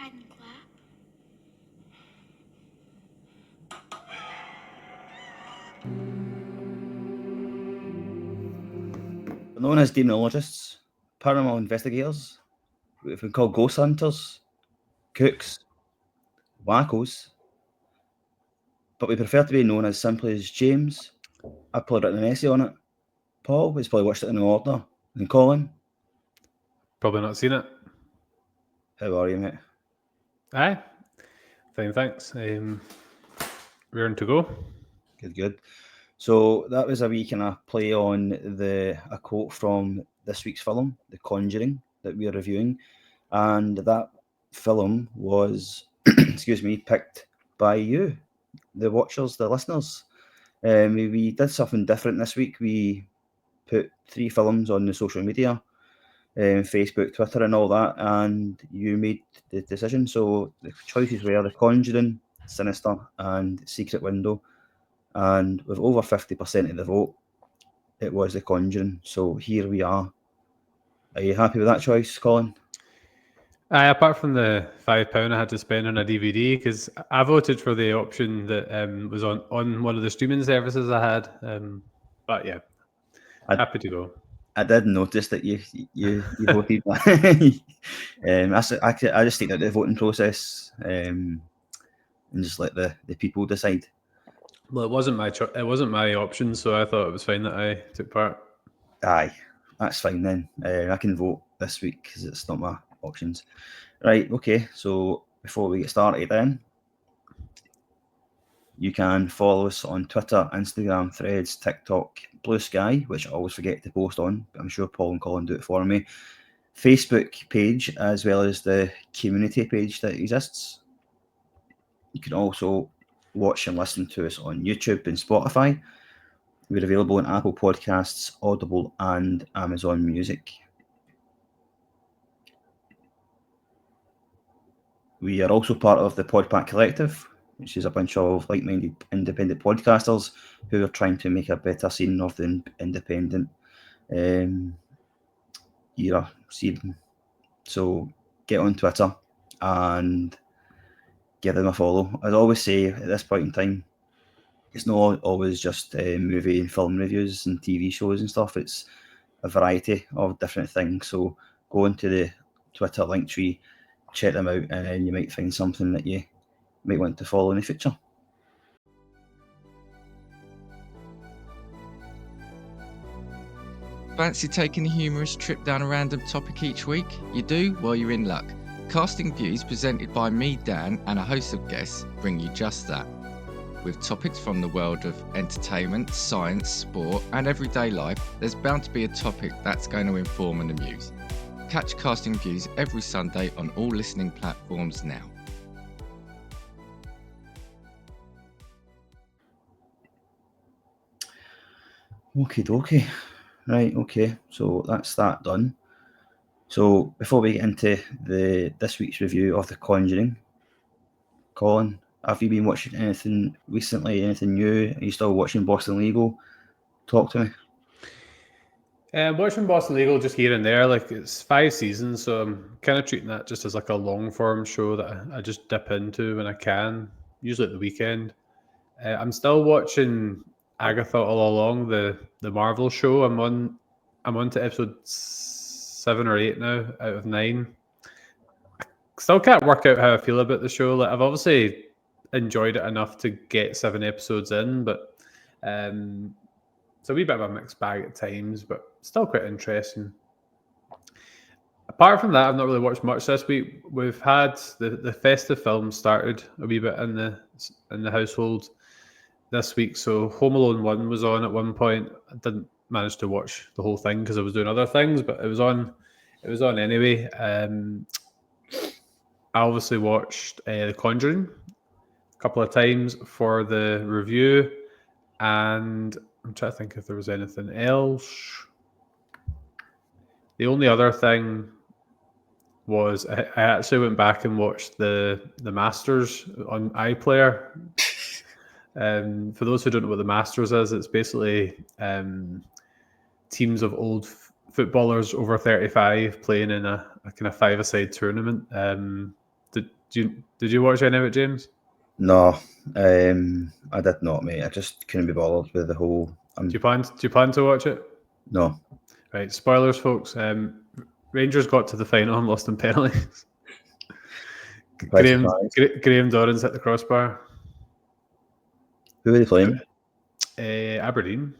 hadn't clapped. Known as demonologists, paranormal investigators, what we call ghost hunters, kooks, wackos, but we prefer to be known as simply as James. I've probably written an essay on it. Paul has probably watched it in order. And Colin, Probably not seen it. how are you, mate? Aye. Fine, thanks. Raring to go. Good. So that was a wee kind of play on a quote from this week's film, The Conjuring, that we are reviewing, and that film was, excuse me, picked by you, the watchers, the listeners. We did something different this week. We put 3 films on the social media, Facebook, Twitter, and all that, and you made the decision. So the choices were The Conjuring, Sinister, and Secret Window. And with over 50% of the vote, it was The Conjuring. So here we are. Are you happy with that choice, Colin? Aye, apart from the £5 I had to spend on a DVD, because I voted for the option that was on one of the streaming services I had. But yeah, happy to go. I did notice that you voted. I just take out the voting process and just let the people decide. Well, it wasn't my option, so I thought it was fine that I took part. Aye, that's fine then. I can vote this week because it's not my options. Right, okay. So before we get started then, you can follow us on Twitter, Instagram, Threads, TikTok, Blue Sky, which I always forget to post on, but I'm sure Paul and Colin do it for me. Facebook page, as well as the community page that exists. You can also watch and listen to us on YouTube and Spotify. We're available on Apple Podcasts, Audible, and Amazon Music. We are also part of the Podpack Collective, which is a bunch of like-minded independent podcasters who are trying to make a better scene of the independent era scene. So get on Twitter and give them a follow. As I always say at this point in time, it's not always just movie and film reviews and TV shows and stuff. It's a variety of different things. So go into the Twitter link tree, check them out, and then you might find something that you might want to follow in the future. Fancy taking a humorous trip down a random topic each week? You do? Well, you're in luck. Casting Views, presented by me, Dan, and a host of guests, bring you just that. With topics from the world of entertainment, science, sport, and everyday life, there's bound to be a topic that's going to inform and amuse. Catch Casting Views every Sunday on all listening platforms now. Okie dokie. Right, okay. So that's that done. So before we get into this week's review of The Conjuring, Colin, have you been watching anything recently? Anything new? Are you still watching Boston Legal? Talk to me. Watching Boston Legal just here and there, like it's 5 seasons, so I'm kind of treating that just as like a long form show that I just dip into when I can, usually at the weekend. I'm still watching Agatha All Along, the Marvel show. I'm on to episode 7 or 8 now out of 9. I still can't work out how I feel about the show. Like I've obviously enjoyed it enough to get 7 episodes in, but it's a wee bit of a mixed bag at times, but still quite interesting. Apart from that, I've not really watched much this week. We've had the festive films started a wee bit in the household this week. So Home Alone 1 was on at one point. I didn't manage to watch the whole thing because I was doing other things, but it was on anyway. I obviously watched The Conjuring a couple of times for the review, and I'm trying to think if there was anything else. The only other thing was I actually went back and watched the Masters on iPlayer. For those who don't know what the Masters is, it's basically teams of old footballers over 35 playing in a kind of 5-a-side tournament. Did you watch any of it, James? No, I did not, mate. I just couldn't be bothered with the whole. Do you plan to watch it? No. Right, spoilers, folks. Rangers got to the final and lost in penalties. Graham Dorrans hit the crossbar. Who are they playing? Aberdeen.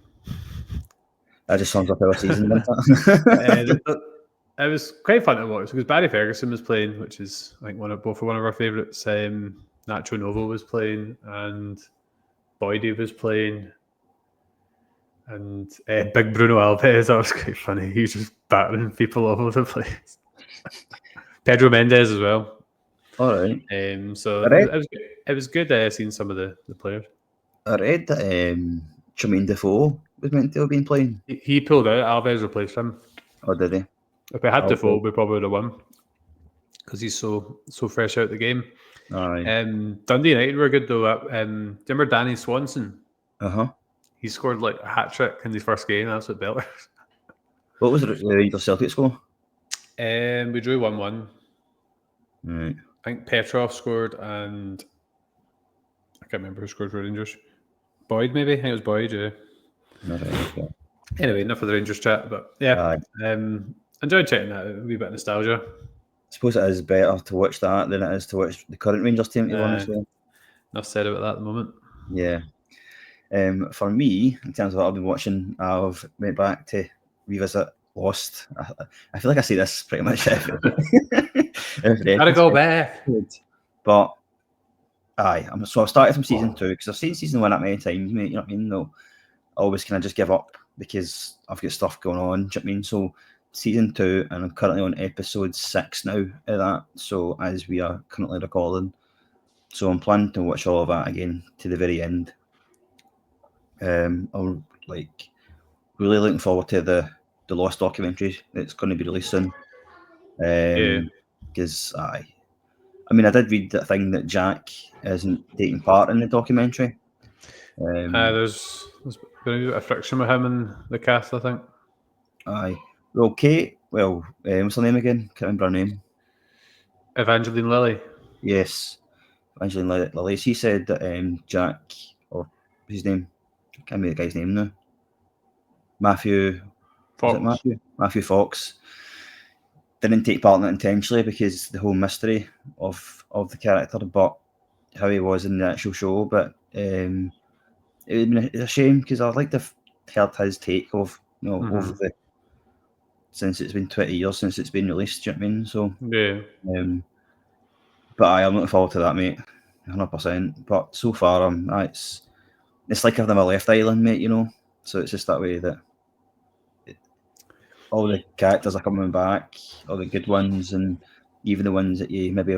That just sounds like our season, doesn't it? It was quite fun to watch because Barry Ferguson was playing, which is I think both of our favourites. Nacho Novo was playing and Boydie was playing. And big Bruno Alves, that was quite funny. He was just battering people all over the place. Pedro Mendes as well. All right. So it was good seeing some of the players. I read that Jermaine Defoe was meant to have been playing. He pulled out. Alves replaced him. Oh, did he? If we had Defoe, we probably would have won because he's so fresh out the game. Aye. Dundee United were good though. Do you remember Danny Swanson? He scored like a hat trick in his first game. That's what Bellers. What was the Rangers Celtic score? We drew 1-1. Right. I think Petrov scored and I can't remember who scored for Rangers. Boyd, maybe? I think it was Boyd, yeah. Okay. Anyway, enough of the Rangers chat, but yeah. Enjoyed checking that. A wee bit of nostalgia. I suppose it is better to watch that than it is to watch the current Rangers team, to be honest with you. Enough said about that at the moment. Yeah. For me, in terms of what I've been watching, I've went back to revisit Lost. I feel like I say this pretty much every Gotta go back. But aye, so I've started from season 2 because I've seen season 1 that many times, mate. You know what I mean? No, I always kind of just give up because I've got stuff going on. Do you know what I mean? So season 2, and I'm currently on episode 6 now of that. So as we are currently recording, so I'm planning to watch all of that again to the very end. I'm like really looking forward to the Lost documentary that's going to be released soon. Because I mean, I did read that thing that Jack isn't taking part in the documentary. There's been a bit of friction with him and the cast, I think. Aye. Well, Kate, what's her name again? Can't remember her name. Evangeline Lilly. Yes. Evangeline Lilly. She said that Jack, or his name, I can't remember the guy's name now. Matthew Fox. Matthew Fox didn't take part in it intentionally because the whole mystery of the character, but how he was in the actual show. But it would been a shame because I'd like to have heard his take of over the since it's been 20 years since it's been released. Do you know what I mean? So yeah. But I'm looking forward to that, mate. 100%. But so far, it's like I've never left Ireland, mate. You know, so it's just that way that all the characters are coming back, all the good ones, and even the ones that you maybe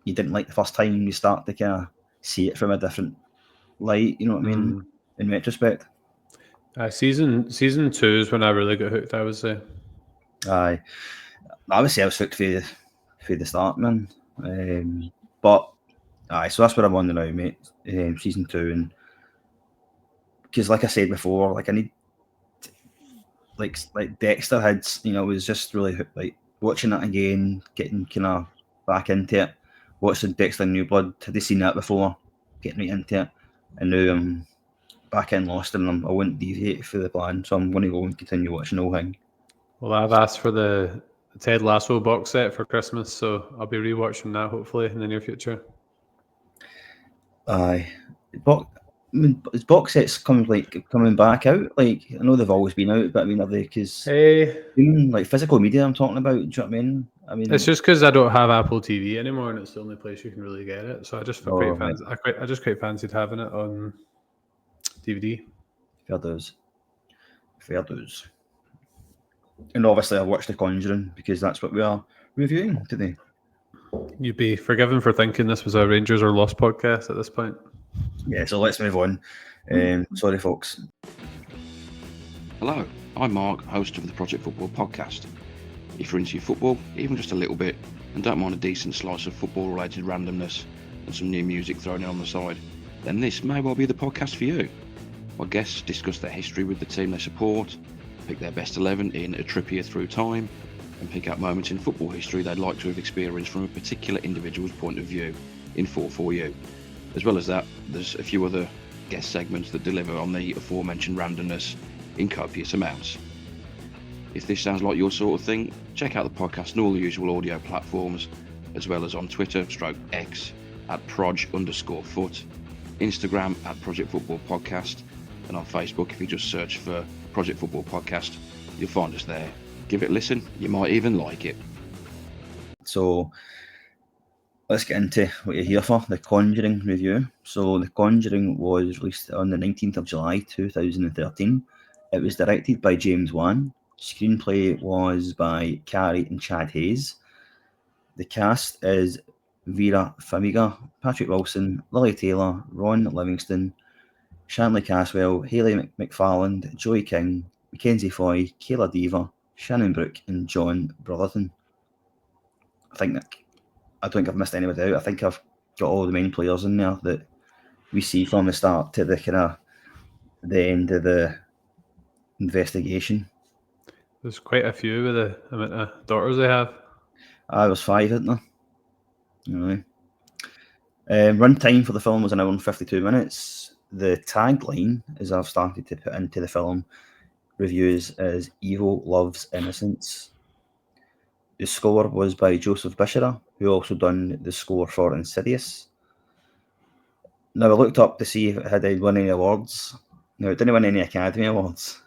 you didn't like the first time, you start to kind of see it from a different light. You know what I mean? In retrospect. Season 2 is when I really got hooked, I would say. Aye. I would say I was hooked for the start, man. But aye, so that's what I'm on now, mate. Season 2, and because like I said before, like I need like Dexter had, was just really like watching it again, getting kind of back into it. Watching Dexter New Blood, had they seen that before? Getting right into it, and now I'm back in Lost, and I wouldn't deviate for the plan, so I'm going to go and continue watching the whole thing. Well, I've asked for the Ted Lasso box set for Christmas, so I'll be rewatching that hopefully in the near future. Aye, is box sets coming back out? Like, I know they've always been out, but I mean, are they? Because like physical media, I'm talking about. Do you know what I mean? It's just because I don't have Apple TV anymore, and it's the only place you can really get it. So I just I just quite fancied having it on DVD. Fair dues. And obviously, I watched The Conjuring because that's what we are reviewing today. You'd be forgiven for thinking this was a Rangers or Lost podcast at this point. Yeah, so let's move on. Sorry, folks. Hello, I'm Mark, host of the Project Football podcast. If you're into your football, even just a little bit, and don't mind a decent slice of football-related randomness and some new music thrown in on the side, then this may well be the podcast for you. My guests discuss their history with the team they support, pick their best 11 in a Trippier through time, and pick out moments in football history they'd like to have experienced from a particular individual's point of view in 4-4-U. As well as that, there's a few other guest segments that deliver on the aforementioned randomness in copious amounts. If this sounds like your sort of thing, check out the podcast on all the usual audio platforms, as well as on Twitter/X at proj_foot, Instagram at Project Football Podcast, and on Facebook, if you just search for Project Football Podcast, you'll find us there. Give it a listen, you might even like it. So let's get into what you're here for, the Conjuring review. So The Conjuring was released on the 19th of July 2013. It was directed by James Wan. Screenplay was by Carrie and Chad Hayes. The cast is Vera Farmiga, Patrick Wilson, Lily Taylor, Ron Livingston, Shanley Caswell, Hayley McFarland, Joey King, Mackenzie Foy, Kayla Deaver, Shannon Brooke, and John Brotherton. I don't think I've missed anybody out. I think I've got all the main players in there that we see from the start to the end of the investigation. There's quite a few with the amount of daughters they have. I was 5, isn't there? Anyway. Run time for the film was an hour and 52 minutes. The tagline, as I've started to put into the film reviews, is "Evil loves innocence." The score was by Joseph Bishara, who also done the score for Insidious. Now, I looked up to see if it had won any awards. No, it didn't win any Academy Awards,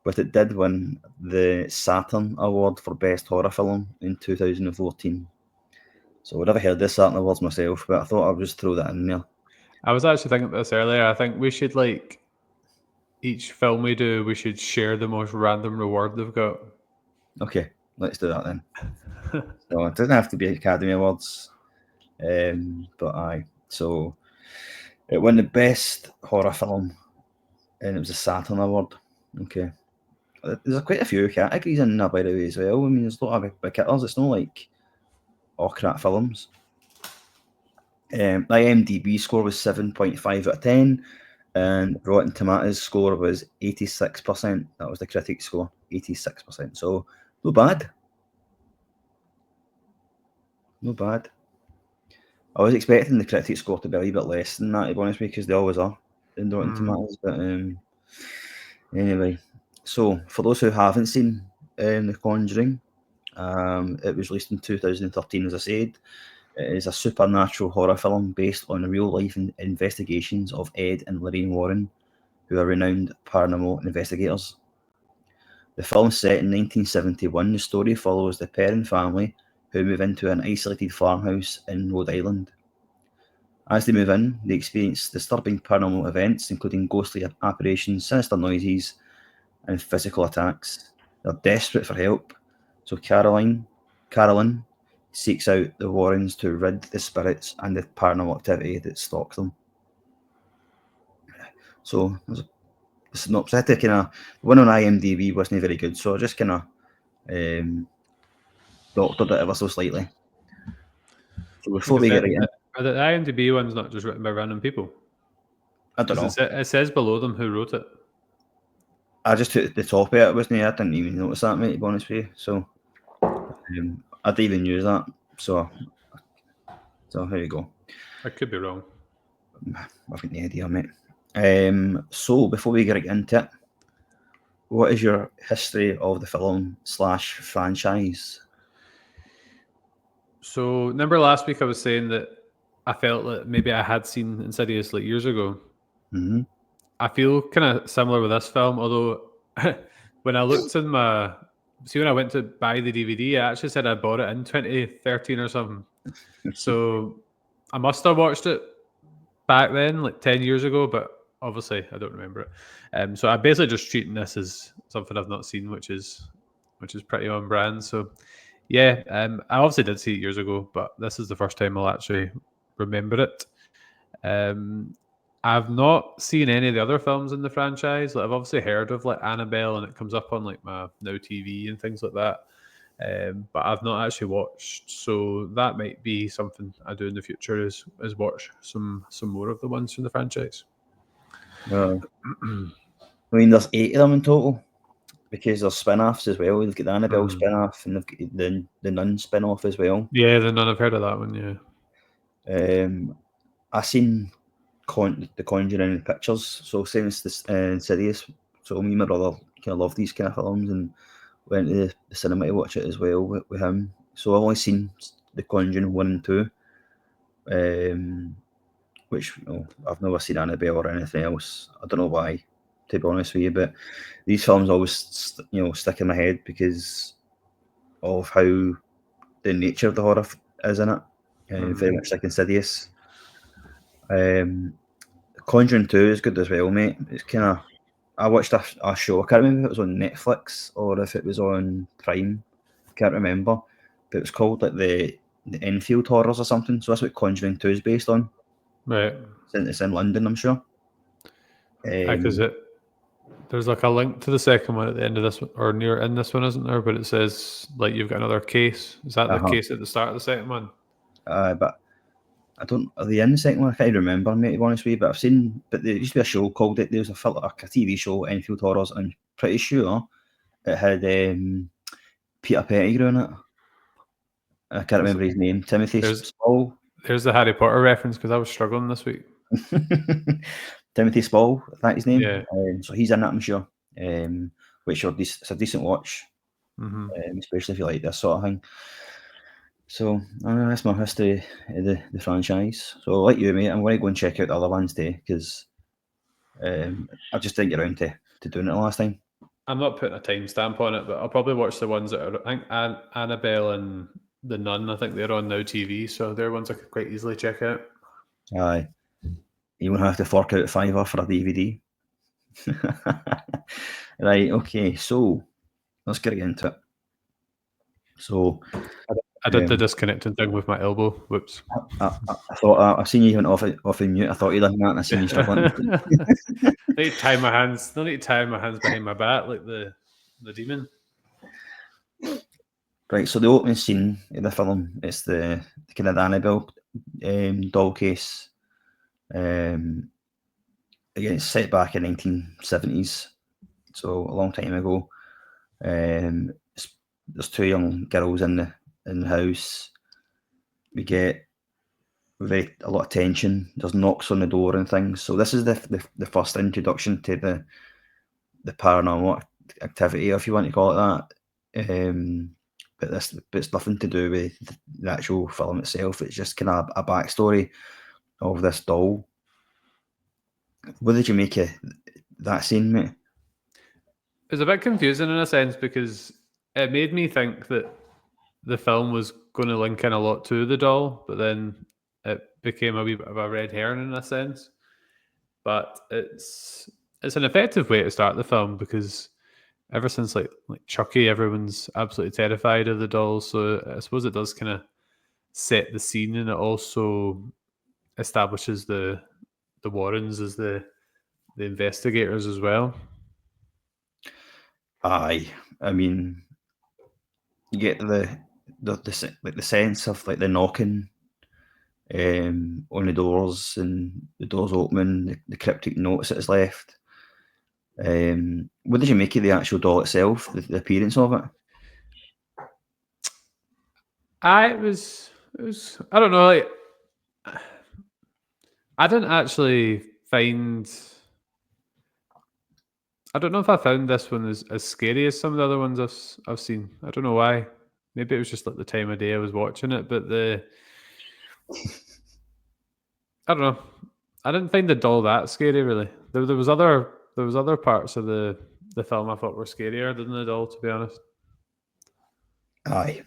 but it did win the Saturn Award for Best Horror Film in 2014. So I'd never heard this Saturn Awards myself, but I thought I'd just throw that in there. I was actually thinking this earlier. I think we should, each film we do, we should share the most random reward they've got. Okay, let's do that then. So it doesn't have to be Academy Awards, but aye. So it won the Best Horror Film, and it was a Saturn Award. Okay. There's quite a few categories in there, by the way, as well. I mean, there's a lot of big hitters. It's not like all crap films. My IMDb score was 7.5 out of 10, and Rotten Tomatoes score was 86%. That was the critic score, 86%. So, not bad. Not bad. I was expecting the critic score to be a little bit less than that, to be honest with you, because they always are in Rotten Tomatoes. But anyway, so for those who haven't seen The Conjuring, it was released in 2013, as I said. It is a supernatural horror film based on the real-life investigations of Ed and Lorraine Warren, who are renowned paranormal investigators. The film is set in 1971. The story follows the Perron family, who move into an isolated farmhouse in Rhode Island. As they move in, they experience disturbing paranormal events, including ghostly apparitions, sinister noises, and physical attacks. They're desperate for help, so Carolyn seeks out the Warrens to rid the spirits and the paranormal activity that stalks them. So there's a synopsis. I had to the one on IMDb wasn't very good, so I just doctored it ever so slightly. So before we get in, are the IMDb ones not just written by random people? I don't know. It says below them who wrote it. I just took the top of it, wasn't it? I didn't even notice that, mate, to be honest with you. So I didn't even use that. So here you go. I could be wrong. I've got no idea, mate. So before we get into it, what is your history of the film / franchise? So remember last week I was saying that I felt that maybe I had seen Insidious years ago. Mm-hmm. I feel kind of similar with this film, although when I looked in when I went to buy the DVD, I actually said I bought it in 2013 or something. So I must have watched it back then, 10 years ago, but obviously I don't remember it. So I'm basically just treating this as something I've not seen, which is pretty on brand. So yeah, I obviously did see it years ago, but this is the first time I'll actually remember it. I've not seen any of the other films in the franchise. I've obviously heard of Annabelle, and it comes up on my Now TV and things like that. But I've not actually watched, so that might be something I do in the future is watch some more of the ones from the franchise. I mean, there's 8 of them in total. because there's spin-offs as well. They've got the Annabelle spin-off and they've got the Nun spin-off as well. Yeah, the Nun. I've heard of that one. Yeah. I seen the Conjuring pictures, so since this Insidious, so me and my brother kind of love these kind of films and went to the cinema to watch it as well with him. So I've only seen the Conjuring 1 and 2, which I've never seen Annabelle or anything else. I don't know why, to be honest with you, but these films always stick in my head because of how the nature of the horror is in it. Very much like Insidious. Conjuring 2 is good as well, mate. It's kind of... I watched a show. I can't remember if it was on Netflix or if it was on Prime. I can't remember. But it was called like the Enfield Horrors or something. So that's what Conjuring 2 is based on. Right. It's in London, I'm sure. Because there's like a link to the second one at the end of this one, or near in this one, isn't there? But it says like you've got another case. Is that the case at the start of the second one? But I don't... Are they in the second one? I can't remember, mate, to be honest with you. But I've seen... But there used to be a show called it. There was a TV show, Enfield Horrors, and I'm pretty sure it had Peter Pettigrew in it. I can't remember his name. Timothy Spall. There's the Harry Potter reference because I was struggling this week. Timothy Spall, is that his name? Yeah. So he's in that, I'm sure. Which it's a decent watch, especially if you like this sort of thing. So that's my history of the franchise. So like you, mate, I'm going to go and check out the other ones today because I just didn't get around to doing it the last time. I'm not putting a timestamp on it, but I'll probably watch the ones that are... I think Annabelle and the Nun, I think they're on Now TV, so they're ones I could quite easily check out. Aye. You won't have to fork out $5 for a DVD. Right, okay, so let's get into it. So I did the disconnecting thing with my elbow. Whoops. I thought I've seen you even off in mute. I thought you'd done that and I seen you struggling. I need to tie my hands behind my back like the demon. Right, so the opening scene of the film is the kind of Annabelle doll case. Again, it's set back in 1970s, so a long time ago. There's two young girls in the house. We get a lot of tension. There's knocks on the door and things. So this is the first introduction to the paranormal activity, if you want to call it that. But it's nothing to do with the actual film itself. It's just kind of a backstory of this doll. What did you make of that scene, mate? It was a bit confusing in a sense because it made me think that the film was going to link in a lot to the doll, but then it became a wee bit of a red herring in a sense. But it's an effective way to start the film because ever since like Chucky, everyone's absolutely terrified of the dolls. So I suppose it does kind of set the scene, and it also establishes the Warrens as the investigators as well. Aye, I mean, you get the sense of like the knocking on the doors and the doors opening, the cryptic notes that is left. What did you make of the actual doll itself, the appearance of it? It was I don't know, like I didn't actually find... I don't know if I found this one as scary as some of the other ones I've seen. I don't know why. Maybe it was just like the time of day I was watching it, but I don't know. I didn't find the doll that scary, really. There was other parts of the film I thought were scarier than the doll, to be honest. Aye.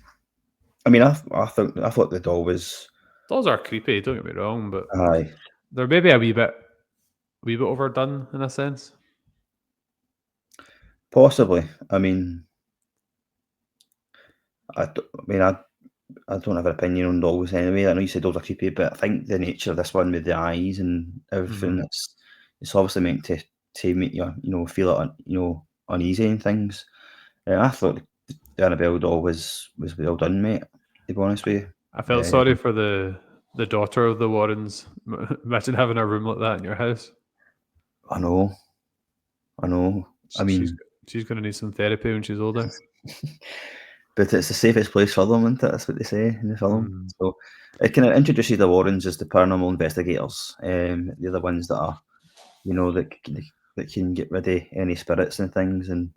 I mean, I thought the doll was... Dolls are creepy, don't get me wrong, but aye, they're maybe a wee bit overdone in a sense. Possibly. I mean, I don't have an opinion on dolls anyway. I know you said dolls are creepy, but I think the nature of this one with the eyes and everything, it's obviously meant to make you feel uneasy and things. I thought the Annabelle doll was well done, mate, to be honest with you. I felt sorry for the daughter of the Warrens. Imagine having a room like that in your house. I know. I mean, She's going to need some therapy when she's older. But it's the safest place for them, isn't it? That's what they say in the film. So it kind of introduces the Warrens as the paranormal investigators. They're the ones that are, that can get rid of any spirits and things. And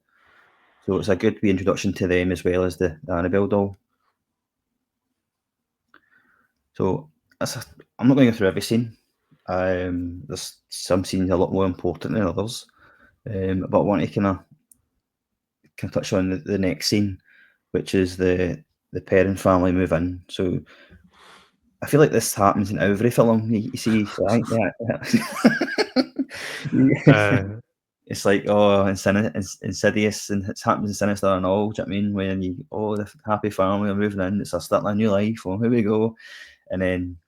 so it's a good reintroduction to them as well as the Annabelle doll. So I'm not going to go through every scene. There's some scenes a lot more important than others. But I want to kind of touch on the next scene, which is the Perron family move in. So I feel like this happens in every film you see, right? Yeah. It's like, Insidious, and it happens in Sinister and all. Do you know what I mean? When the happy family are moving in, it's starting a new life. Oh, here we go, and then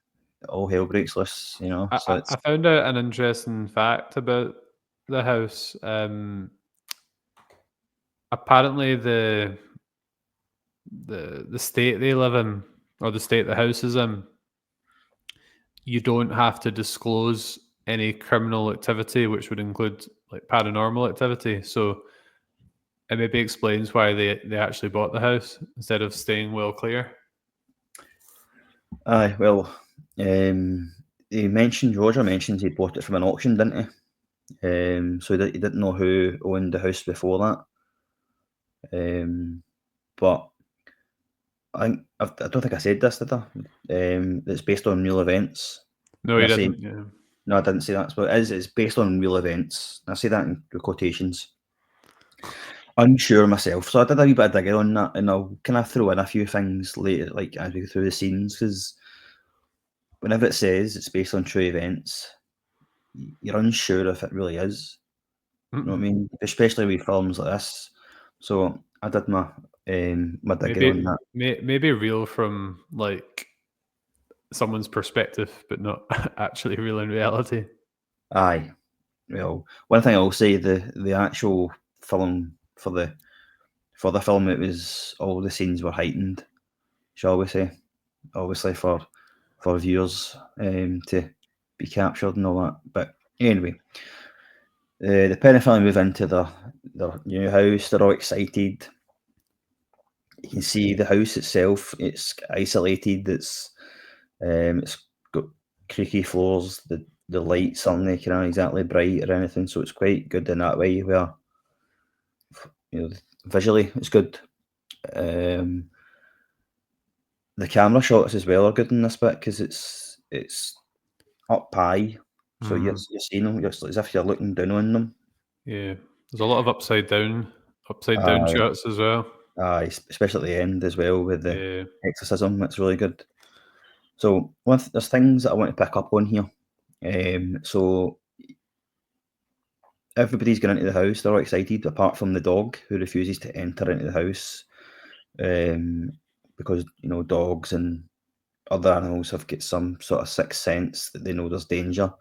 all hell breaks loose. I found out an interesting fact about the house. Apparently, the state they live in, or the state the house is in, you don't have to disclose any criminal activity, which would include like paranormal activity. So it maybe explains why they actually bought the house instead of staying well clear. Aye, well, Roger mentions he bought it from an auction, didn't he? So he didn't know who owned the house before that. But I don't think I said this, did I? It's based on real events. No, you didn't. Yeah. No, I didn't say that. But it's based on real events. I say that in quotations. Unsure myself, so I did a wee bit of digging on that, and I'll kind of throw in a few things later, like as we go through the scenes, because whenever it says it's based on true events, you're unsure if it really is. You know what I mean? Especially with films like this. So I did my digging on that. Maybe real from like someone's perspective, but not actually real in reality. Aye. Well, one thing I'll say, the actual film for the film, it was all the scenes were heightened, shall we say? Obviously for viewers to be captured and all that. But anyway, the Perron family move into their new house. They're all excited. You can see the house itself. It's isolated. It's got creaky floors. The lights aren't kind of exactly bright or anything, so it's quite good in that way. Where visually it's good. The camera shots as well are good in this bit because it's up high, so you're seeing them just as if you're looking down on them. Yeah, there's a lot of upside down shots as well. Especially at the end as well with the exorcism. That's really good. So there's things that I want to pick up on here. So everybody's going into the house. They're all excited, apart from the dog, who refuses to enter into the house because dogs and other animals have got some sort of sixth sense that they know there's danger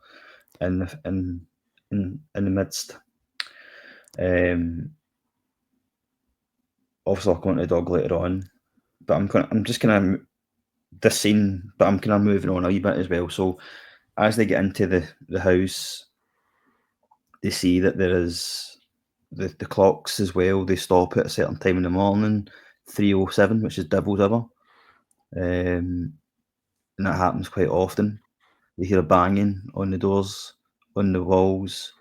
in the midst. Obviously, I'll go into the dog later on, but I'm just kind of this scene, but I'm kind of moving on a wee bit as well. So as they get into the house, they see that there is the clocks as well. They stop at a certain time in the morning, 3:07, which is devil's hour, and that happens quite often. They hear a banging on the doors, on the walls,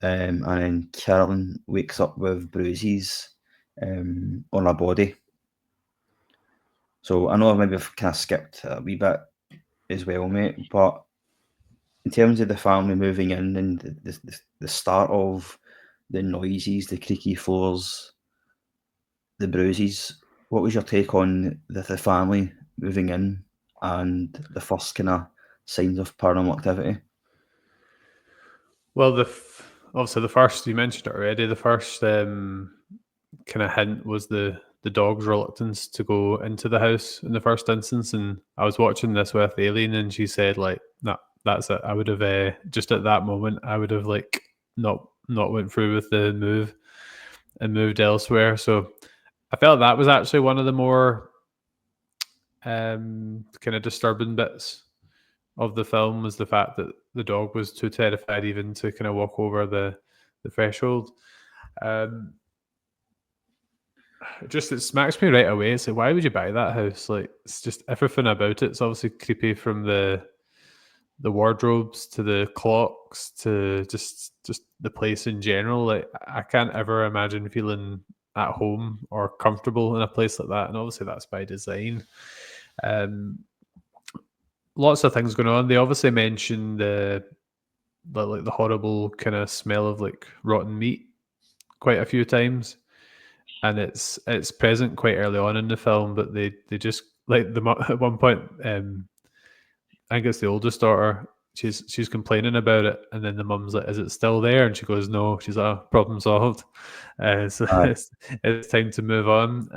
and then Carolyn wakes up with bruises on her body. So I know maybe I've kind of skipped a wee bit as well, mate, but in terms of the family moving in and the start of the noises, the creaky floors, the bruises, what was your take on the family moving in and the first kind of signs of paranormal activity? Well, obviously the first, you mentioned it already, the first kind of hint was the dog's reluctance to go into the house in the first instance. And I was watching this with Aileen, and she said, like, nah, that's it. I would have just at that moment, I would have like not went through with the move and moved elsewhere. So I felt that was actually one of the more kind of disturbing bits of the film, was the fact that the dog was too terrified even to kind of walk over the threshold. it smacks me right away. It's like, why would you buy that house? Like, it's just everything about it's obviously creepy, from the wardrobes to the clocks to just the place in general. Like, I can't ever imagine feeling at home or comfortable in a place like that. And obviously that's by design. Lots of things going on. They obviously mentioned the horrible kind of smell of like rotten meat quite a few times, and it's present quite early on in the film. But they just like at one point, I think it's the oldest daughter. She's complaining about it, and then the mum's like, "Is it still there?" And she goes, "No." She's like, "Oh, problem solved." So Aye. it's time to move on.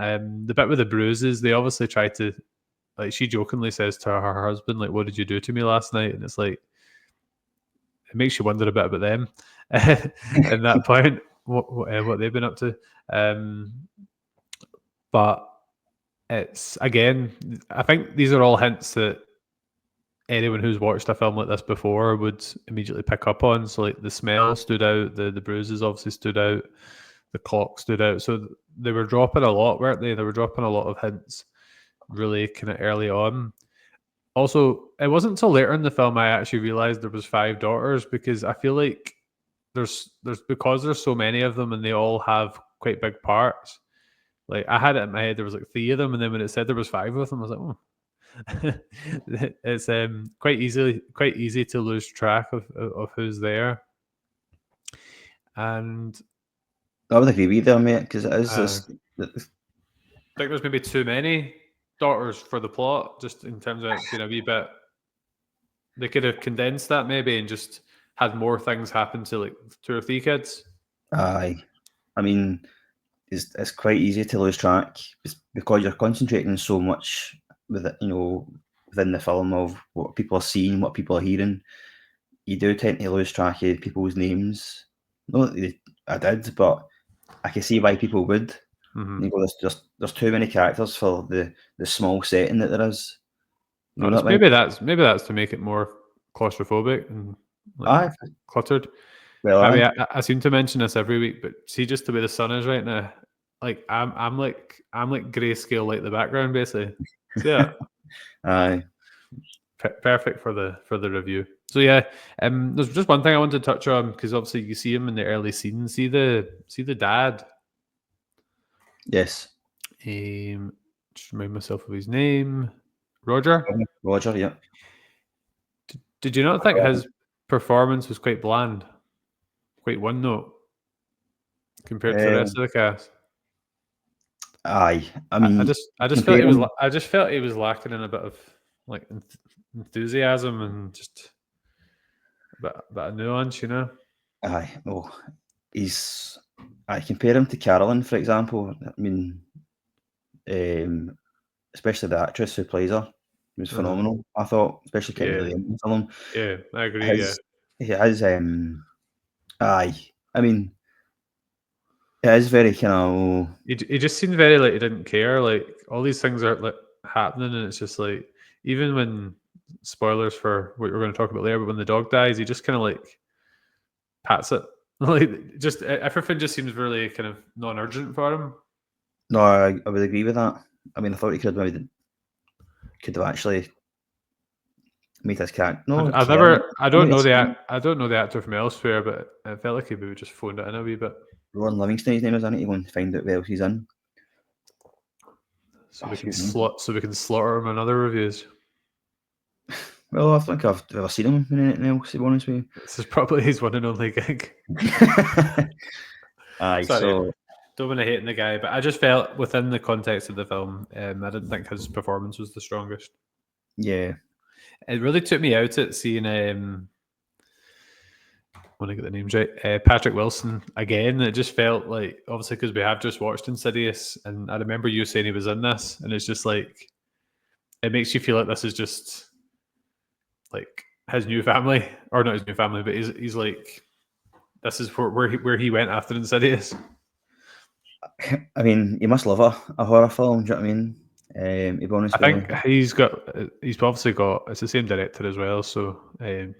The bit with the bruises, they obviously try to, like, she jokingly says to her husband, like, "What did you do to me last night?" And it's like, it makes you wonder a bit about them at that point, what they've been up to. But it's, again, I think these are all hints that anyone who's watched a film like this before would immediately pick up on. So like the smell stood out, the bruises obviously stood out, the clock stood out. So they were dropping a lot, weren't they? They were dropping a lot of hints really kind of early on. Also, it wasn't until later in the film I actually realized there was 5 daughters, because I feel like there's because there's so many of them and they all have quite big parts. Like, I had it in my head there was like 3 of them, and then when it said there was 5 of them, I was like, oh. It's quite easy to lose track of who's there. And I would agree with you there, mate, because it is I think there's maybe too many daughters for the plot, just in terms of it being a wee bit. They could have condensed that maybe and just had more things happen to like 2 or 3 kids. Aye. I mean, it's quite easy to lose track because you're concentrating so much with it, within the film of what people are seeing, what people are hearing. You do tend to lose track of people's names. Not that I did, but I can see why people would. Mm-hmm. You go, there's too many characters for the small setting that there is. Maybe that's to make it more claustrophobic and like cluttered. Well, I mean, I seem to mention this every week, but see, just the way the sun is right now, like I'm like grayscale, like the background, basically. Yeah, aye. Perfect for the review. So yeah, there's just one thing I want to touch on, because obviously you see him in the early scenes. See the dad. Yes. Just remind myself of his name. Roger, yeah. Did you not think his performance was quite bland, quite one note compared to the rest of the cast? Aye, I mean, I just felt he was lacking in a bit of like enthusiasm and just a bit of nuance, Aye, well, I compare him to Carolyn, for example. I mean, especially the actress who plays her was phenomenal. I thought, especially getting to the end of the film. Yeah, I agree. He has, aye. I mean, it is very kind of. He just seemed very like he didn't care. Like, all these things are like happening, and it's just like, even when, spoilers for what we're going to talk about later, but when the dog dies, he just kind of like pats it. Like, just everything just seems really kind of non-urgent for him. No, I would agree with that. I mean, I thought he could have actually made his character. No, I don't know the actor from elsewhere, but it felt like he would just phoned it in a wee bit. Ron Livingston's name is in it. You want to find out where else he's in. So we can slaughter him in other reviews. Well, I think I've never seen him in anything else, to be honest with you. This is probably his one and only gig. Aye, Sorry, so don't want to hate the guy, but I just felt within the context of the film, I didn't think his performance was the strongest. Yeah, it really took me out at seeing. I want to get the names right. Patrick Wilson again. It just felt like, obviously, because we have just watched Insidious, and I remember you saying he was in this, and it's just like, it makes you feel like this is just like his new family, or not his new family, but he's like, this is where he went after Insidious. I mean, you must love a horror film. Do you know what I mean? To be honest, I think he's obviously got, it's the same director as well. So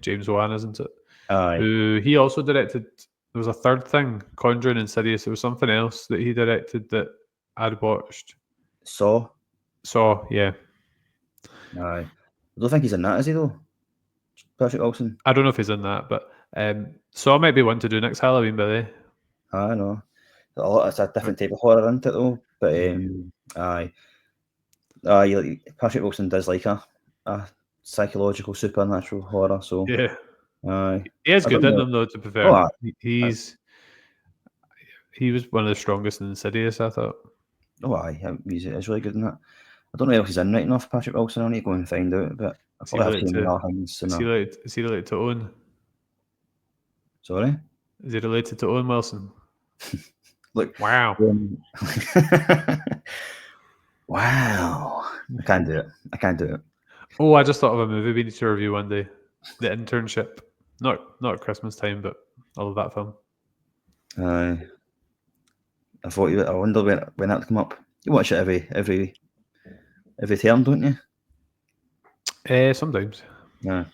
James Wan, isn't it? Aye. Who he also directed. There was a third thing, Conjuring, Insidious. There was something else that he directed that I'd watched. Saw. Yeah. Aye. I don't think he's in that, is he though? Patrick Wilson. I don't know if he's in that, but Saw might be one to do next Halloween, by the way. I know. It's a different type of horror, isn't it though? But aye. Patrick Wilson does like a psychological supernatural horror, so Yeah. aye. He is I good don't in know. them, though, to be fair. Oh, aye. He was one of the strongest in Insidious, I thought. Oh, aye. He's really good in that. I don't know if he's in right enough, Patrick Wilson. I need to go and find out, but I probably have seen other things. Is he related to Owen? Sorry? Is he related to Owen Wilson? Look. Wow. Wow. I can't do it. Oh, I just thought of a movie we need to review one day. The Internship. Not at Christmas time, but I love that film. Aye. I wonder when that come up. You watch it every term, don't you? Sometimes. Yeah.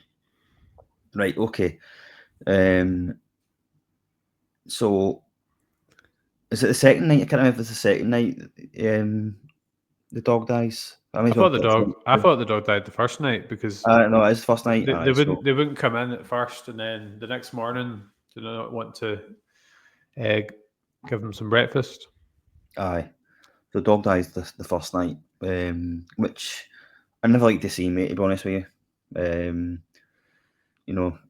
Right, okay. So is it the second night? I can't remember if it's the second night the dog dies. I thought the dog died the first night because no, it's the first night. They wouldn't come in at first, and then the next morning they don't want to give them some breakfast. Aye. The dog dies the first night, which I never like to see, mate, to be honest with you.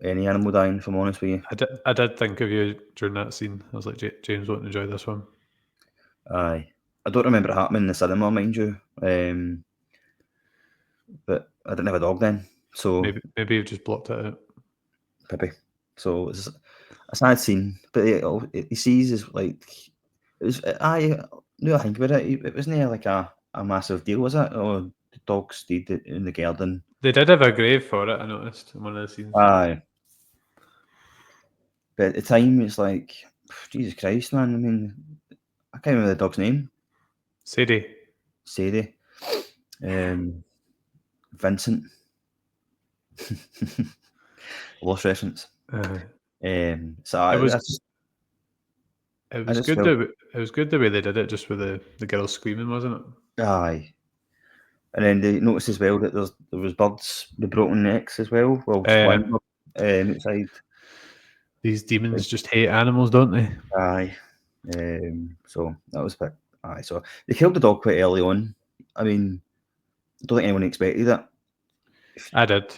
Any animal dying, if I'm honest with you. I did think of you during that scene. I was like, James won't enjoy this one. Aye. I don't remember it happening in the cinema, mind you. But I didn't have a dog then, so maybe you've just blocked it out. Maybe. So it's a sad scene, but he sees is like it was. I think about it. It wasn't like a massive deal, was it? Or the dog stayed in the garden. They did have a grave for it. I noticed in one of the scenes. Aye. But at the time, it's like, Jesus Christ, man. I mean, I can't remember the dog's name. Sadie. Vincent. Lost reference. So it was good. It was good the way they did it, just with the girl screaming, wasn't it? Aye. And then they noticed as well that there was birds with broken necks as well. Well, outside. These demons just hate animals, don't they? Aye. So that was a bit. Aye. So they killed the dog quite early on. I mean, I don't think anyone expected that. I did.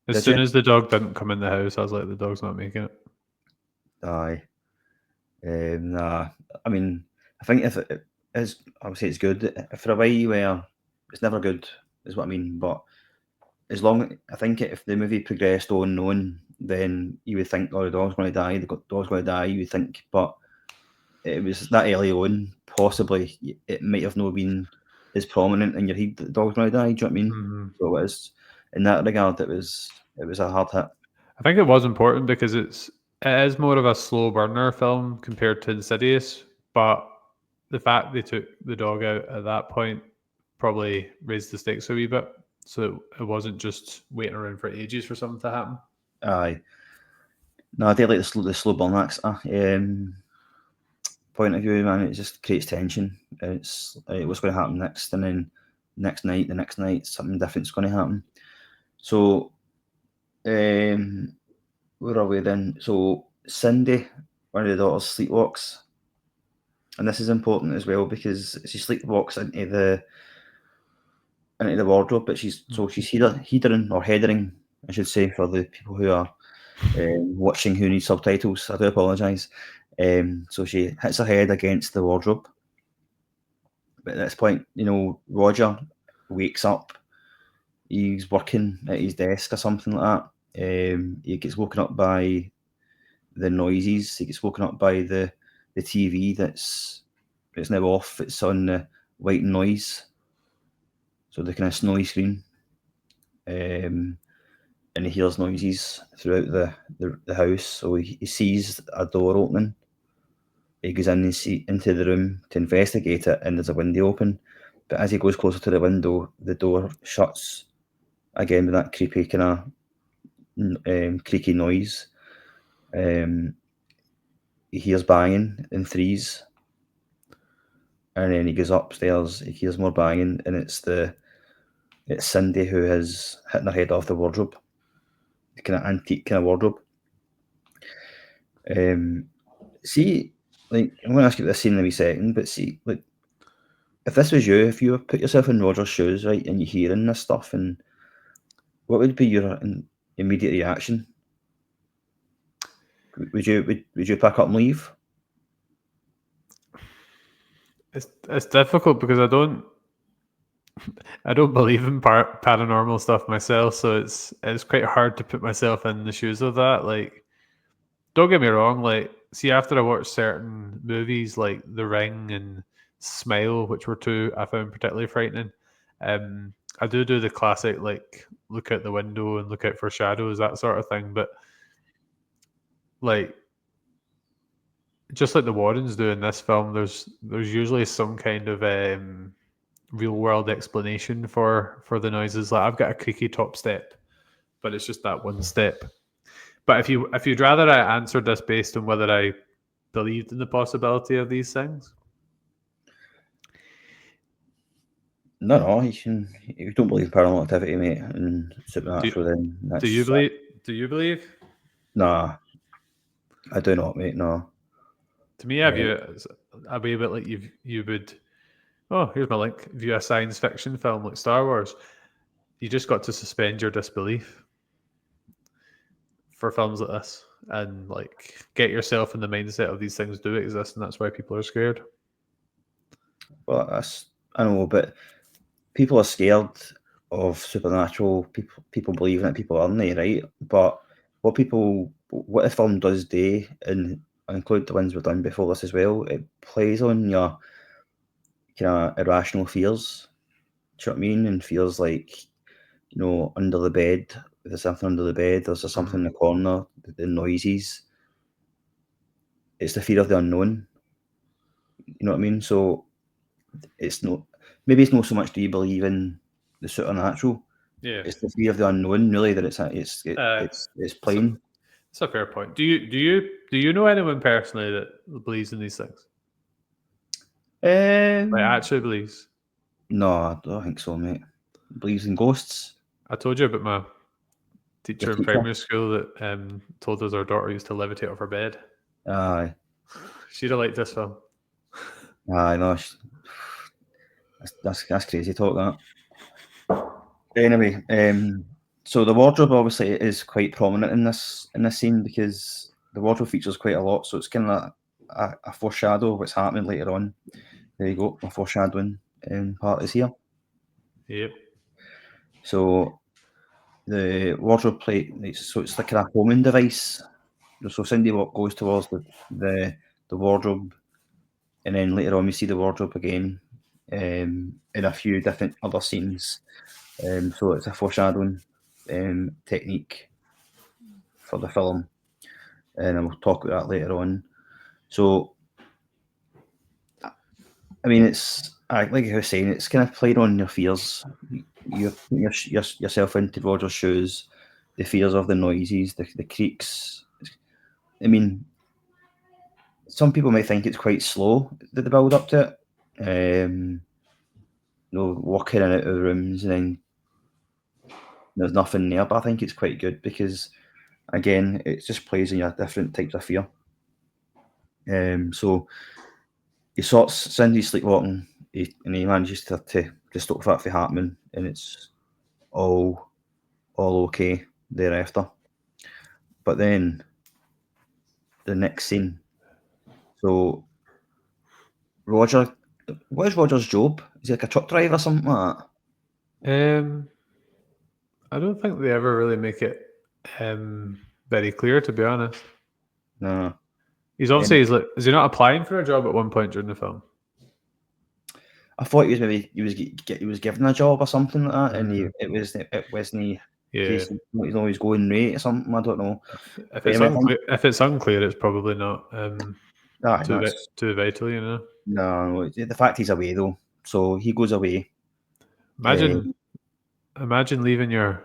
As soon as the dog didn't come in the house, I was like, the dog's not making it. Aye. Nah. I mean, I think if it is, obviously it's good. For a while where it's never good, is what I mean. But as long, I think if the movie progressed on, then you would think, oh, the dog's going to die. The dog's going to die. You would think, but it was that early on. Possibly, it might have not been as prominent in your head that the dog's going to die. Do you know what I mean? Mm-hmm. So it was, in that regard, it was a hard hit. I think it was important because it is more of a slow burner film compared to Insidious, but the fact they took the dog out at that point probably raised the stakes a wee bit. So it wasn't just waiting around for ages for something to happen. Aye. No, I did like the slow burn actor point of view, man. It just creates tension. It's what's going to happen next, and then the next night, something different's going to happen. So, where are we then? So Cindy, one of the daughters, sleepwalks, and this is important as well because she sleepwalks into the wardrobe, but she's headering, I should say, for the people who are watching who need subtitles. I do apologise. So she hits her head against the wardrobe. But at this point, Roger wakes up. He's working at his desk or something like that. He gets woken up by the noises. He gets woken up by the TV that's now off. It's on the white noise. So the kind of snowy screen. And he hears noises throughout the house. So he sees a door opening. He goes into the room to investigate it, and there's a window open. But as he goes closer to the window, the door shuts again with that creepy kind of creaky noise. He hears banging in threes. and then he goes upstairs, he hears more banging, and it's Cindy who has hitting her head off the wardrobe, the kind of antique kind of wardrobe. See, like, I'm going to ask you this scene in a wee second, but see, like, if this was you, if you put yourself in Roger's shoes, right, and you're hearing this stuff, and what would be your immediate reaction? Would you pack up and leave? It's difficult because I don't believe in paranormal stuff myself, so it's quite hard to put myself in the shoes of that. Like, don't get me wrong, like, see, after I watched certain movies like The Ring and Smile, which were two I found particularly frightening, I do the classic, like, look out the window and look out for shadows, that sort of thing. But, like, just like the Warrens do in this film, there's usually some kind of real world explanation for the noises. Like, I've got a creaky top step, but it's just that one step. But if you'd rather I answered this based on whether I believed in the possibility of these things. No, if you don't believe in paranormal activity, mate, and supernatural, then that's... Do you believe? Do you believe? Nah, I do not, mate. No. To me, I view it as a wee bit like you would. Oh, here's my link. View a science fiction film like Star Wars. You just got to suspend your disbelief for films like this, and like get yourself in the mindset of these things do exist, and that's why people are scared. Well, I know, but people are scared of supernatural. People believe in it. People aren't they, right? But what the film does do, and I include the ones we've done before this as well, it plays on your kind of irrational fears. Do you know what I mean? And fears like, under the bed. There's something under the bed. There's something in the corner. The noises. It's the fear of the unknown. You know what I mean? So it's not. Maybe it's not so much do you believe in the supernatural. Yeah, it's the fear of the unknown, really. That it's plain. It's a fair point. Do you know anyone personally that believes in these things? Like, actually believes? No, I don't think so, mate. Believes in ghosts. I told you about my teacher in primary school that told us our daughter used to levitate off her bed. Aye. She'd have liked this film. Aye, no. That's crazy talk, that. Anyway, so the wardrobe obviously is quite prominent in this scene because the wardrobe features quite a lot. So it's kind of a foreshadow of what's happening later on. There you go. My foreshadowing part is here. Yep. So the wardrobe plate, so it's like a homing device. So Cindy goes towards the wardrobe, and then later on we see the wardrobe again in a few different other scenes. So it's a foreshadowing technique for the film, and we'll talk about that later on. So, I mean, it's like I was saying, it's kind of played on your fears. You put yourself into Roger's shoes, the fears of the noises, the creaks. I mean, some people might think it's quite slow, the build up to it. Walking in and out of rooms and then there's nothing there, but I think it's quite good because, again, it just plays in your different types of fear. So he sorts Cindy sleepwalking, and he manages to stop that from happening, and it's all okay thereafter. But then the next scene. So Roger, what is Roger's job? Is he like a truck driver or something like that? I don't think they ever really make it very clear, to be honest. No. He's obviously is he not applying for a job at one point during the film? I thought he was given a job or something like that, and it wasn't. Yeah, he's always going rate or something. I don't know. If it's unclear, it's probably not too vital, you know. No, the fact he's away though, so he goes away. Imagine leaving your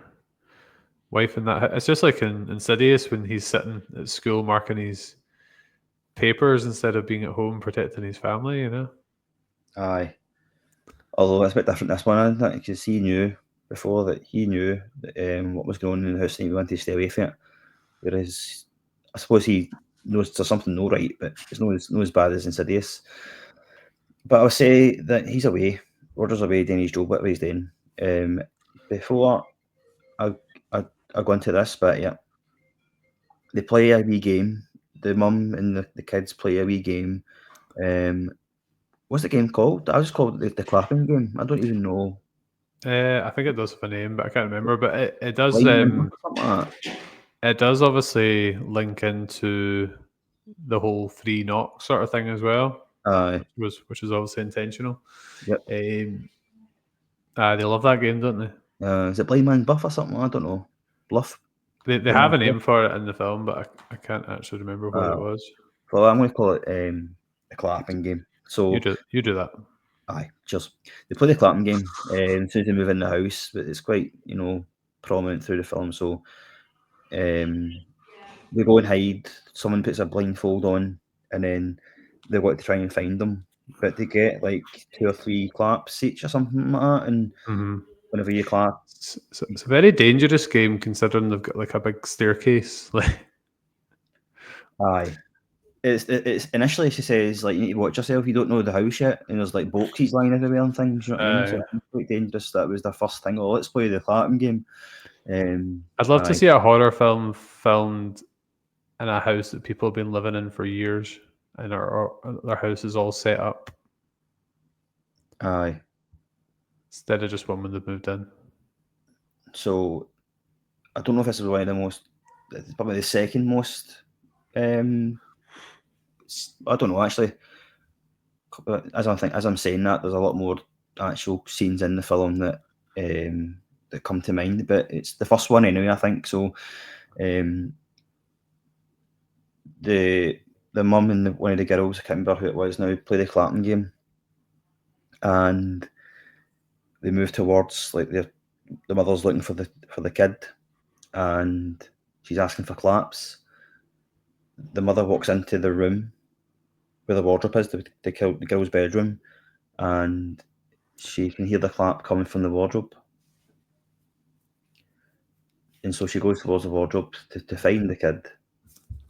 wife in that. It's just like in Insidious when he's sitting at school marking his papers instead of being at home protecting his family, you know. Aye. Although it's a bit different this one, isn't it? Because he knew before that what was going on in the house and he wanted to stay away from it. Whereas I suppose he knows there's something no right, but it's not as bad as Insidious. But I'll say that he's away, Roger's away doing his job, whatever he's doing. Before I go into this bit, yeah, they play a wee game. The mum and the kids play a wee game. What's the game called? I just called it the clapping game. I don't even know. I think it does have a name, but I can't remember. But it does. Something like that. It does obviously link into the whole free knock sort of thing as well. Aye. Which is obviously intentional. Yep. They love that game, don't they? Is it Blind Man Buff or something? I don't know. Bluff. They have a name for it in the film, but I can't actually remember what it was. Well, I'm going to call it the clapping game. So you do that. Aye, just they play the clapping game as soon as they move in the house, but it's quite prominent through the film. So they go and hide. Someone puts a blindfold on, and then they want to try and find them. But they get like 2 or 3 claps each or something like that, and whenever you clap, it's a very dangerous game considering they've got like a big staircase. Aye. It's initially she says like you need to watch yourself. You don't know the house yet, and there's like boxes lying everywhere and things. You know what I mean? So it's quite dangerous. That was their first thing. Well, let's play the clapping game. I'd love to see a horror film filmed in a house that people have been living in for years, and their house is all set up. Aye. Instead of just one when they've moved in. So I don't know if this is one of the most, probably the second most. I don't know actually. As I'm saying that, there's a lot more actual scenes in the film that that come to mind, but it's the first one anyway. I think so. The mum and one of the girls, I can't remember who it was now, play the clapping game, and they move towards like the mother's looking for the kid, and she's asking for claps. The mother walks into the room where the wardrobe is, the girl's bedroom, and she can hear the clap coming from the wardrobe. And so she goes towards the wardrobe to find the kid,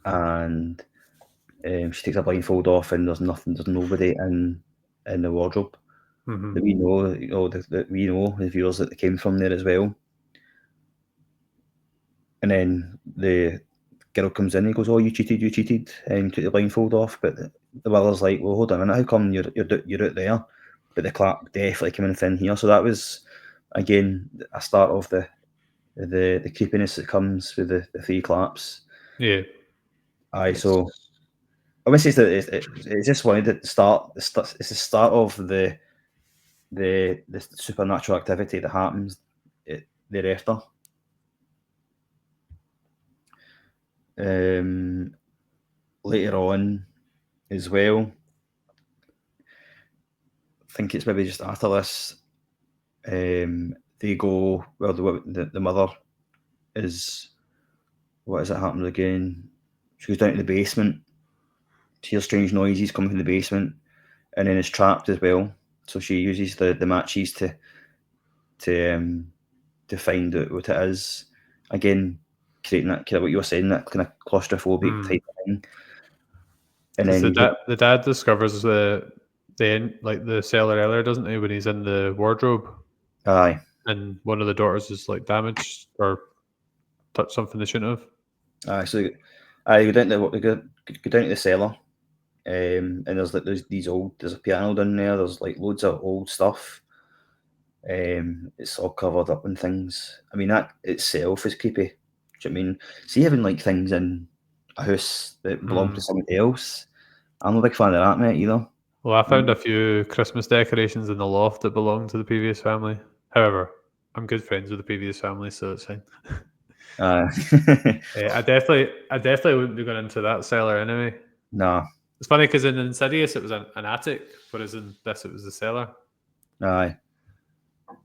and she takes a blindfold off, and there's nobody in the wardrobe. That we know, the viewers that came from there as well. And then the girl comes in and goes, "Oh, you cheated," and took the blindfold off. But the mother's like, "Well, hold on a minute, how come you're out there?" But the clap definitely came in here. So that was again a start of the creepiness that comes with the 3 claps. Yeah. Aye. So I would say that it's just one of the start. It's the start of the supernatural activity that happens thereafter. Later on as well, I think it's maybe just after this, they go, well, the mother is, what has it happened again? She goes down to the basement, she hears strange noises coming from the basement, and then is trapped as well. So she uses the matches to find out what it is. Again, creating that kind of what you were saying, that kind of claustrophobic type of thing. And then the dad discovers the cellar earlier, doesn't he, when he's in the wardrobe? Aye. And one of the daughters is like damaged or touched something they shouldn't have. Aye. So I go down to the cellar, and there's a piano down there. There's like loads of old stuff. It's all covered up and things. I mean, that itself is creepy. Do you know what I mean? See, having like things in a house that belong to somebody else, I'm not a big fan of that, mate, either. Well, I found a few Christmas decorations in the loft that belonged to the previous family. However, I'm good friends with the previous family, so it's fine. I definitely wouldn't be going into that cellar anyway. No. It's funny because in Insidious it was an attic, whereas in this it was the cellar. Aye.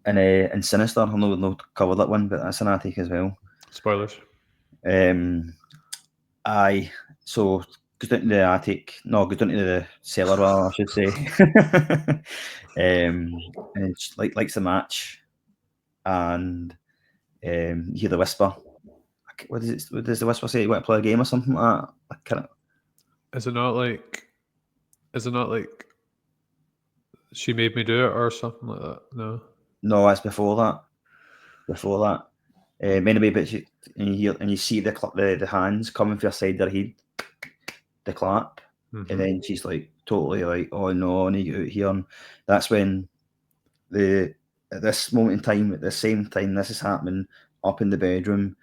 And in Sinister, I know we've not covered that one, but that's an attic as well. Spoilers. Aye. So goes down to the attic. No, goes down to the cellar, rather, I should say. And it's likes the match, and you hear the whisper. What is it? What does the whisper say? You want to play a game or something like that? I can't. Is it not like she made me do it or something like that? No, that's before that. Before that, anyway, but and you see the hands coming for your side of her head, the clap, and then she's like totally like, oh no, I need to get out here. And that's when at this moment in time, at the same time this is happening up in the bedroom,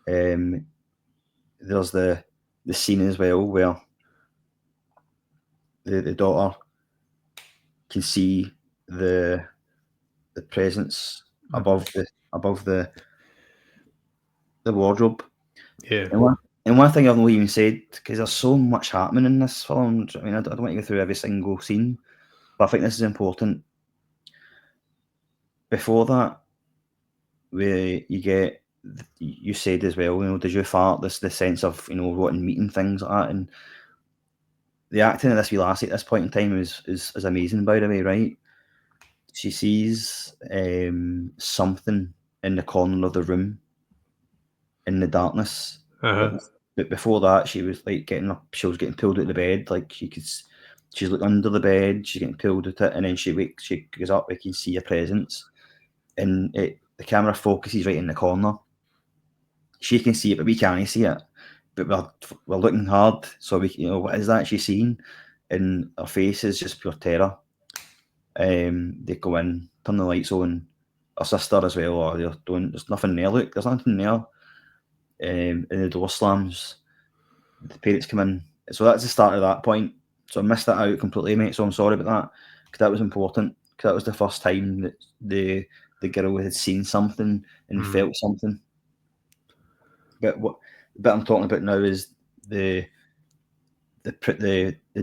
there's the scene as well where the daughter can see the presence above the wardrobe. Yeah. And one thing I've not even said, because there's so much happening in this film. I mean, I don't want to go through every single scene, but I think this is important. Before that, where you said as well, did you fart? The sense of rotten meat and things like that, and the acting of this wee lassie at this point in time is amazing. By the way, right? She sees something in the corner of the room in the darkness. But before that, she was like she was getting pulled out of the bed. Like she's looking under the bed, she's getting pulled at it, and then she goes up, we can see a presence. And the camera focuses right in the corner. She can see it, but we can't see it. But we're looking hard, so what is that she's seeing? And her face is just pure terror. They go in, turn the lights on. Her sister as well, or they're doing. There's nothing there. Look, there's nothing there. And the door slams. The parents come in. So that's the start of that point. So I missed that out completely, mate. So I'm sorry about that, because that was important. Because that was the first time that the girl had seen something and felt something. But what the bit I'm talking about now is the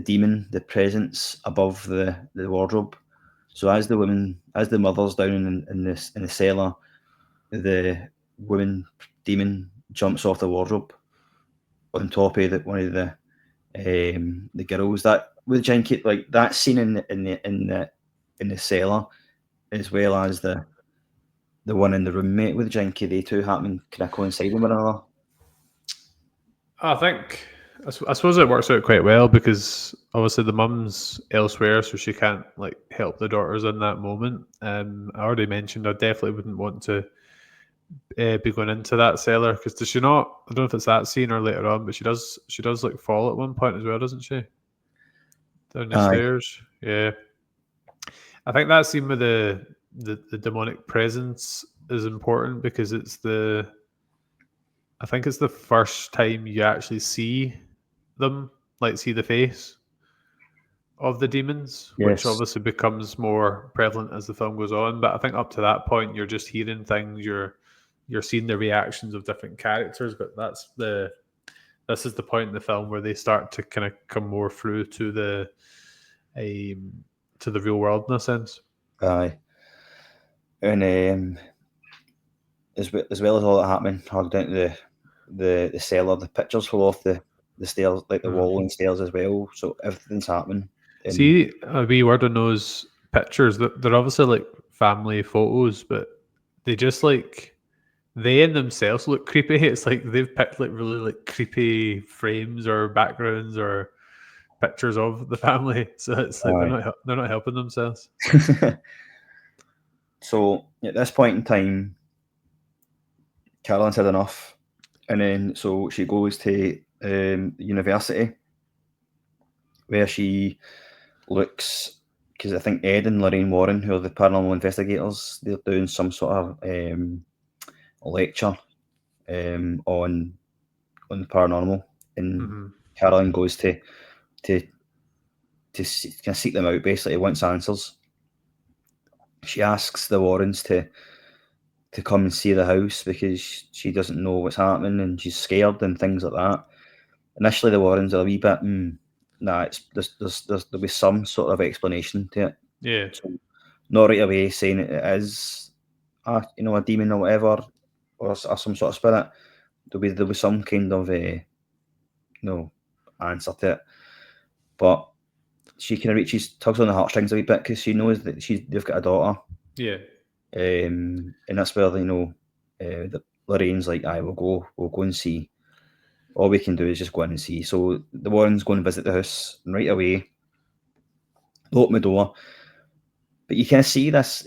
demon, the presence above the wardrobe. So as the mother's down in the cellar, the woman demon jumps off the wardrobe on top of one of the girls. That with Janky, like that scene in the cellar, as well as the one in the roommate with Janky, they two happen kind of coincide with one another. I suppose it works out quite well, because obviously the mum's elsewhere, so she can't like help the daughters in that moment. I already mentioned I definitely wouldn't want to be going into that cellar, because does she not? I don't know if it's that scene or later on, but she does like fall at one point as well, doesn't she? Down the stairs. Yeah. I think that scene with the demonic presence is important, because I think it's the first time you actually see them, like see the face of the demons, which obviously becomes more prevalent as the film goes on. But I think up to that point, you're just hearing things, you're seeing the reactions of different characters. But this is the point in the film where they start to kind of come more through to the real world in a sense. Aye, and as well as all that happening, hugged down to the cellar, the pictures fall off the stairs, like the wall and stairs as well. So everything's happening. See, a wee word on those pictures. They're obviously like family photos, but they just like they in themselves look creepy. It's like they've picked like really like creepy frames or backgrounds or pictures of the family. So it's like they're not helping themselves. So at this point in time, Caroline's had enough, and then so she goes to university, where she looks, because I think Ed and Lorraine Warren, who are the paranormal investigators, they're doing some sort of lecture on paranormal, and Caroline goes to kind of seek them out. Basically, wants answers. She asks the Warrens to come and see the house, because she doesn't know what's happening and she's scared and things like that. Initially, the Warrens are a wee bit, there'll be some sort of explanation to it. Yeah. So not right away saying it is a demon or whatever, or some sort of spirit. There'll be some kind of answer to it. But she kind of reaches, tugs on the heartstrings a wee bit because she knows that they've got a daughter. Yeah. And that's where that Lorraine's like, we'll go and see. All we can do is just go in and see. So the Warrens go and visit the house, and right away, they open the door. But you kind of see this.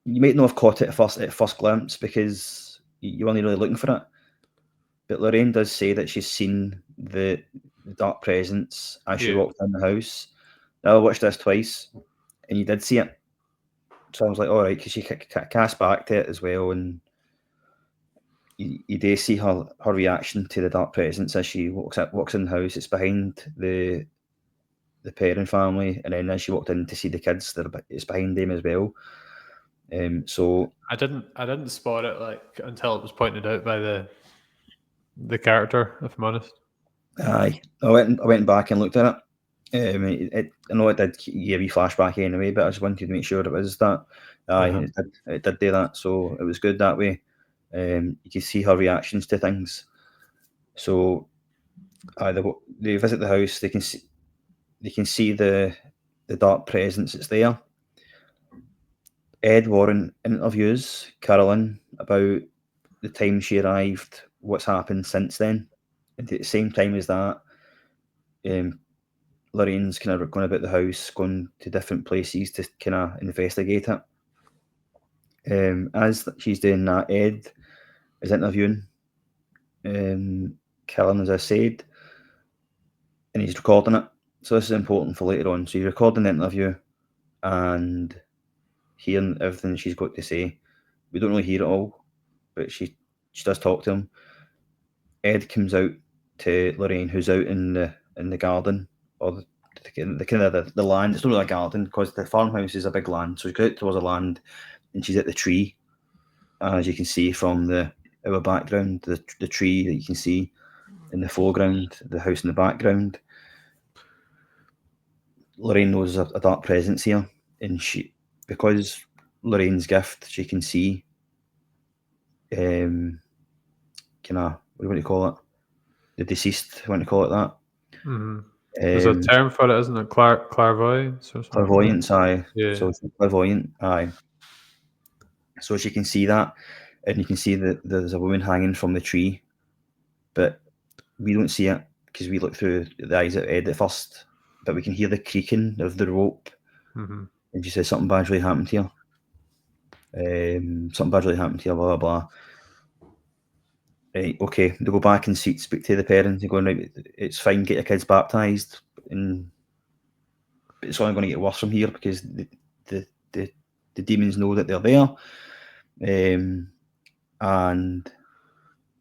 You might not have caught it at first glance because you weren't really looking for it. But Lorraine does say that she's seen the dark presence as she walked in the house. Now I watched this twice, and you did see it. So I was like, all right, because she cast back to it as well, and you do see her reaction to the dark presence as she walks in the house. It's behind the Perron family, and then as she walked in to see the kids, it's behind them as well. So I didn't spot it until it was pointed out by the character, if I'm honest. Aye, I went back and looked at it. I know it did give you flashback anyway, but I just wanted to make sure it was that. Aye, it did do that, so it was good that way. You can see her reactions to things. So, they visit the house. They can see the dark presence that's there. Ed Warren interviews Carolyn about the time she arrived, what's happened since then. At the same time as that, Lorraine's kind of going about the house, going to different places to kind of investigate it. As she's doing that, Ed is interviewing Colin, as I said, and he's recording it. So this is important for later on. So he's recording the interview and hearing everything she's got to say. We don't really hear it all, but she does talk to him. Ed comes out to Lorraine, who's out in the garden, or the kind of the land. It's not really a garden because the farmhouse is a big land. So she goes out towards the land, and she's at the tree, as you can see from our background, the tree that you can see in the foreground, the house in the background. Lorraine knows a dark presence here, and because Lorraine's gift, she can see kind of, what do you want to call it? The deceased, I want to call it that. Mm-hmm. There's a term for it, isn't it? Clairvoyance or something? Clairvoyance, aye. Yeah. So it's clairvoyant, aye. So she can see that, and you can see that there's a woman hanging from the tree, but we don't see it because we look through the eyes of Ed at first, but we can hear the creaking of the rope. Mm-hmm. And she says, something bad's really happened here. Something bad's really happened here, blah, blah, blah. Right, okay, they go back and speak to the parents and go, right, it's fine, get your kids baptised, and it's only going to get worse from here because the demons know that they're there. And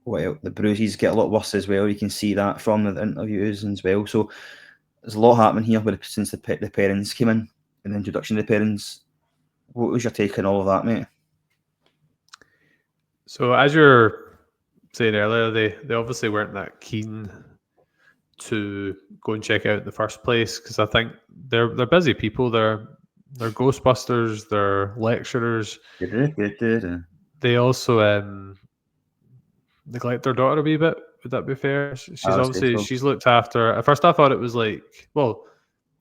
the bruises get a lot worse as well. You can see that from the interviews as well. So there's a lot happening here since the parents came in and the introduction of the parents. What was your take on all of that, mate? So as you're saying earlier, they obviously weren't that keen to go and check it out in the first place because I think they're busy people. They're Ghostbusters. They're lecturers. They also neglect their daughter a wee bit. Would that be fair? She's looked after. At first, I thought it was I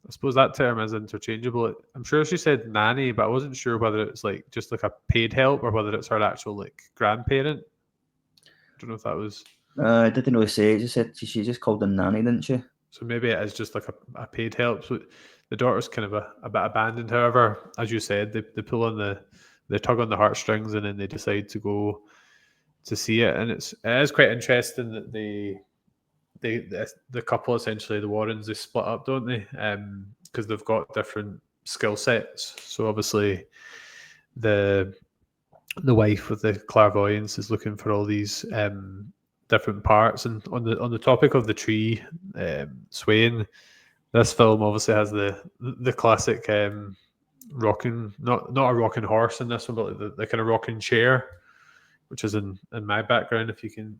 suppose that term is interchangeable. I'm sure she said nanny, but I wasn't sure whether it's just a paid help or whether it's her actual grandparent. I don't know if that was. I didn't really say. It just said she just called them nanny, didn't she? So maybe it is just a paid help. So the daughter's kind of a bit abandoned. However, as you said, they pull on they tug on the heartstrings and then they decide to go to see it. And it is quite interesting that the couple, essentially the Warrens, they split up, don't they? Because they've got different skill sets. So obviously the wife with the clairvoyance is looking for all these different parts. And on the topic of the tree swaying, this film obviously has the classic rocking, not a rocking horse in this one, but the kind of rocking chair, which is in my background, if you can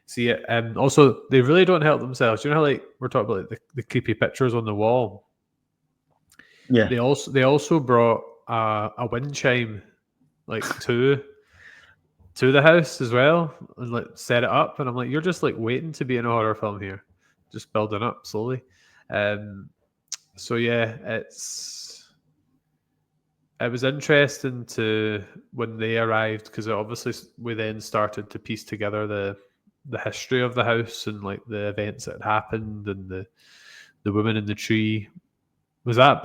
see it. Also, they really don't help themselves. You know how we're talking about the creepy pictures on the wall? Yeah. They also brought a wind chime to the house as well and set it up. And I'm like, you're just waiting to be in a horror film here. just building up slowly. So yeah, it was interesting to when they arrived, because obviously we then started to piece together the history of the house and like the events that had happened and the woman in the tree. Was that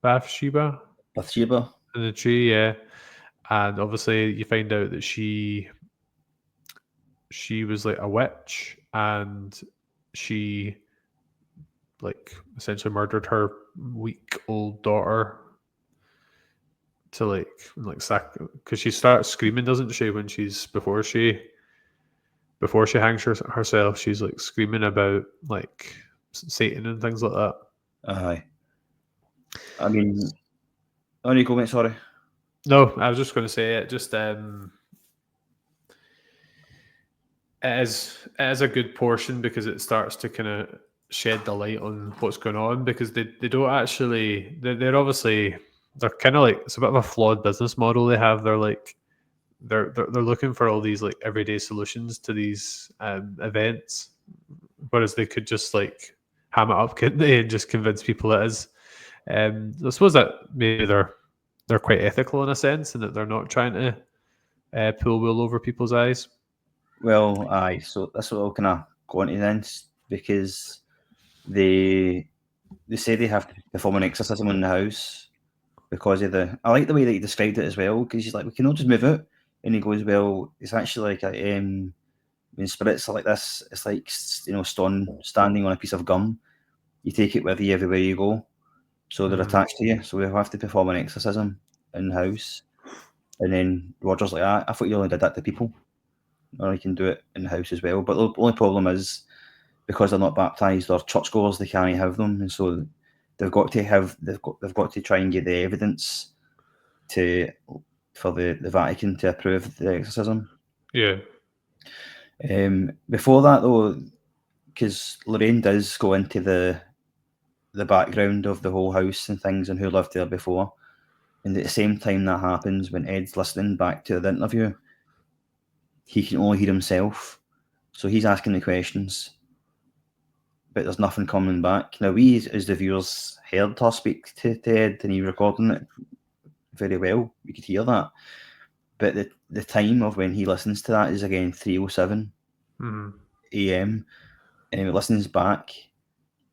Bathsheba Bathsheba. in the tree? Yeah. And obviously you find out that she was like a witch, and she like essentially murdered her weak old daughter to like sack, because she starts screaming, doesn't she, when before she hangs herself, she's like screaming about like Satan and things like that. Aye. I mean, on you go, mate, sorry. No, I was just going to say it just it is a good portion, because it starts to kind of shed the light on what's going on, because they don't actually, they're obviously, they're kind of like, it's a bit of a flawed business model they have. They're like they're looking for all these like everyday solutions to these events, whereas they could just like ham it up, couldn't they, and just convince people it is. I suppose that maybe they're quite ethical in a sense, and that they're not trying to pull wool over people's eyes. Well, aye. So that's what I'll kind of go into then, because they say they have to perform an exorcism in the house because of the. I like the way that he described it as well, because he's like, we cannot just move out, and he goes, well, it's actually like when spirits are like this, it's like stone standing on a piece of gum. You take it with you everywhere you go, so they're attached to you. So we have to perform an exorcism in the house, and then Roger's like, I thought you only did that to people. Or you can do it in the house as well. But the only problem is, because they're not baptised or churchgoers, they can't have them, and so they've got to try and get the evidence for the Vatican to approve the exorcism. Yeah. Before that, though, because Lorraine does go into the background of the whole house and things and who lived there before, and at the same time that happens, when Ed's listening back to the interview, he can only hear himself, so he's asking the questions, but there's nothing coming back. Now, we as the viewers heard her speak to Ed, and he was recording it very well. You could hear that, but the time of when he listens to that is again 3:07 a.m. and when he listens back,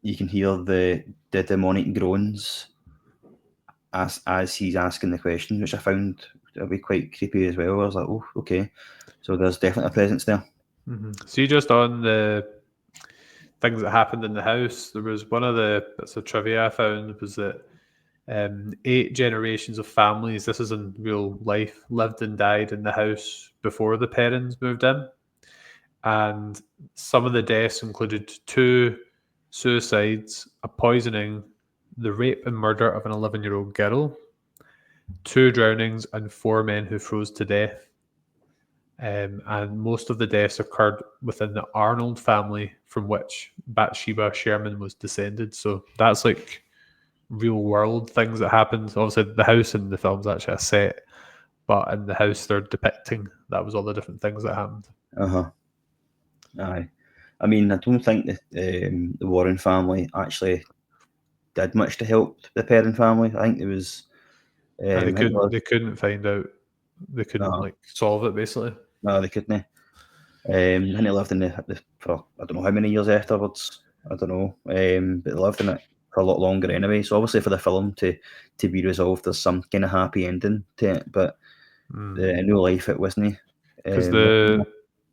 you can hear the demonic groans as he's asking the questions, which I found to be quite creepy as well. I was like, oh, okay. So there's definitely a presence there. See, just on the things that happened in the house, there was it's a trivia I found, was that 8 generations of families, this is in real life, lived and died in the house before the Perrons moved in. And some of the deaths included 2 suicides, a poisoning, the rape and murder of an 11-year-old girl, 2 drownings, and 4 men who froze to death. And most of the deaths occurred within the Arnold family, from which Bathsheba Sherman was descended. So that's like real world things that happened. Obviously, the house in the film's actually a set, but in the house they're depicting that was all the different things that happened. Aye. I mean, I don't think that the Warren family actually did much to help the Perron family. I think there was. They couldn't find out. They couldn't solve it, basically. No, they couldn't. And they lived in the for I don't know how many years afterwards. I don't know. But they lived in it for a lot longer anyway. So obviously, for the film to be resolved, there's some kind of happy ending to it. But in real life, it wasn't. Because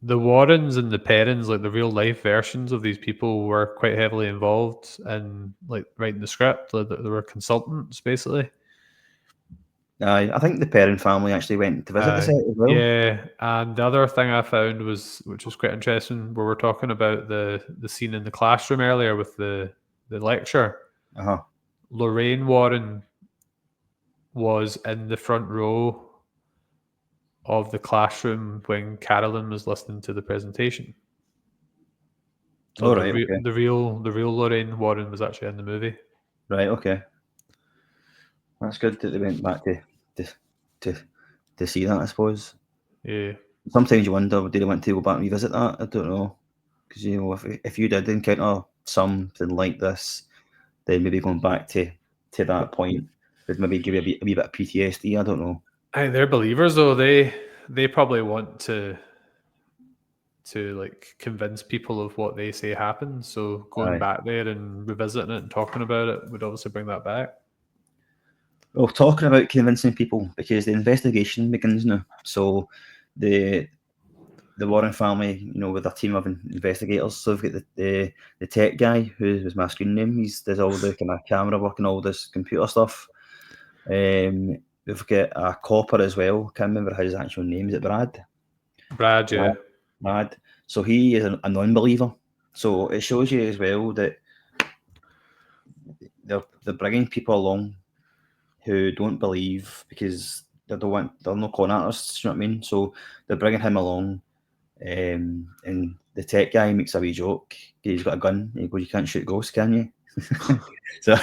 the Warrens and the Perrons, like the real life versions of these people, were quite heavily involved in like writing the script. They were consultants, basically. I think the Perron family actually went to visit the set as well. Yeah, and the other thing I found which was quite interesting, where we're talking about the scene in the classroom earlier with the lecture. Lorraine Warren was in the front row of the classroom when Carolyn was listening to the presentation. So the real Lorraine Warren was actually in the movie. Right. Okay. That's good that they went back to see that, I suppose. Yeah. Sometimes you wonder, did they want to go back and revisit that? I don't know. Because if you did encounter something like this, then maybe going back to that point would maybe give you a wee bit of PTSD. I don't know. I think they're believers though. They probably want to like convince people of what they say happened. So going back there and revisiting it and talking about it would obviously bring that back. Well, talking about convincing people, because the investigation begins now. So the Warren family, with a team of investigators. So they've got the tech guy, who was my screen name. He does all the kind of camera work and all this computer stuff. We've got a copper as well. Can't remember his actual name. Is it Brad? Brad, yeah. Brad. So he is a non-believer. So it shows you as well that they're bringing people along who don't believe because they're no con artists. You know what I mean? So they're bringing him along, and the tech guy makes a wee joke. He's got a gun. He goes, "You can't shoot ghosts, can you?" So,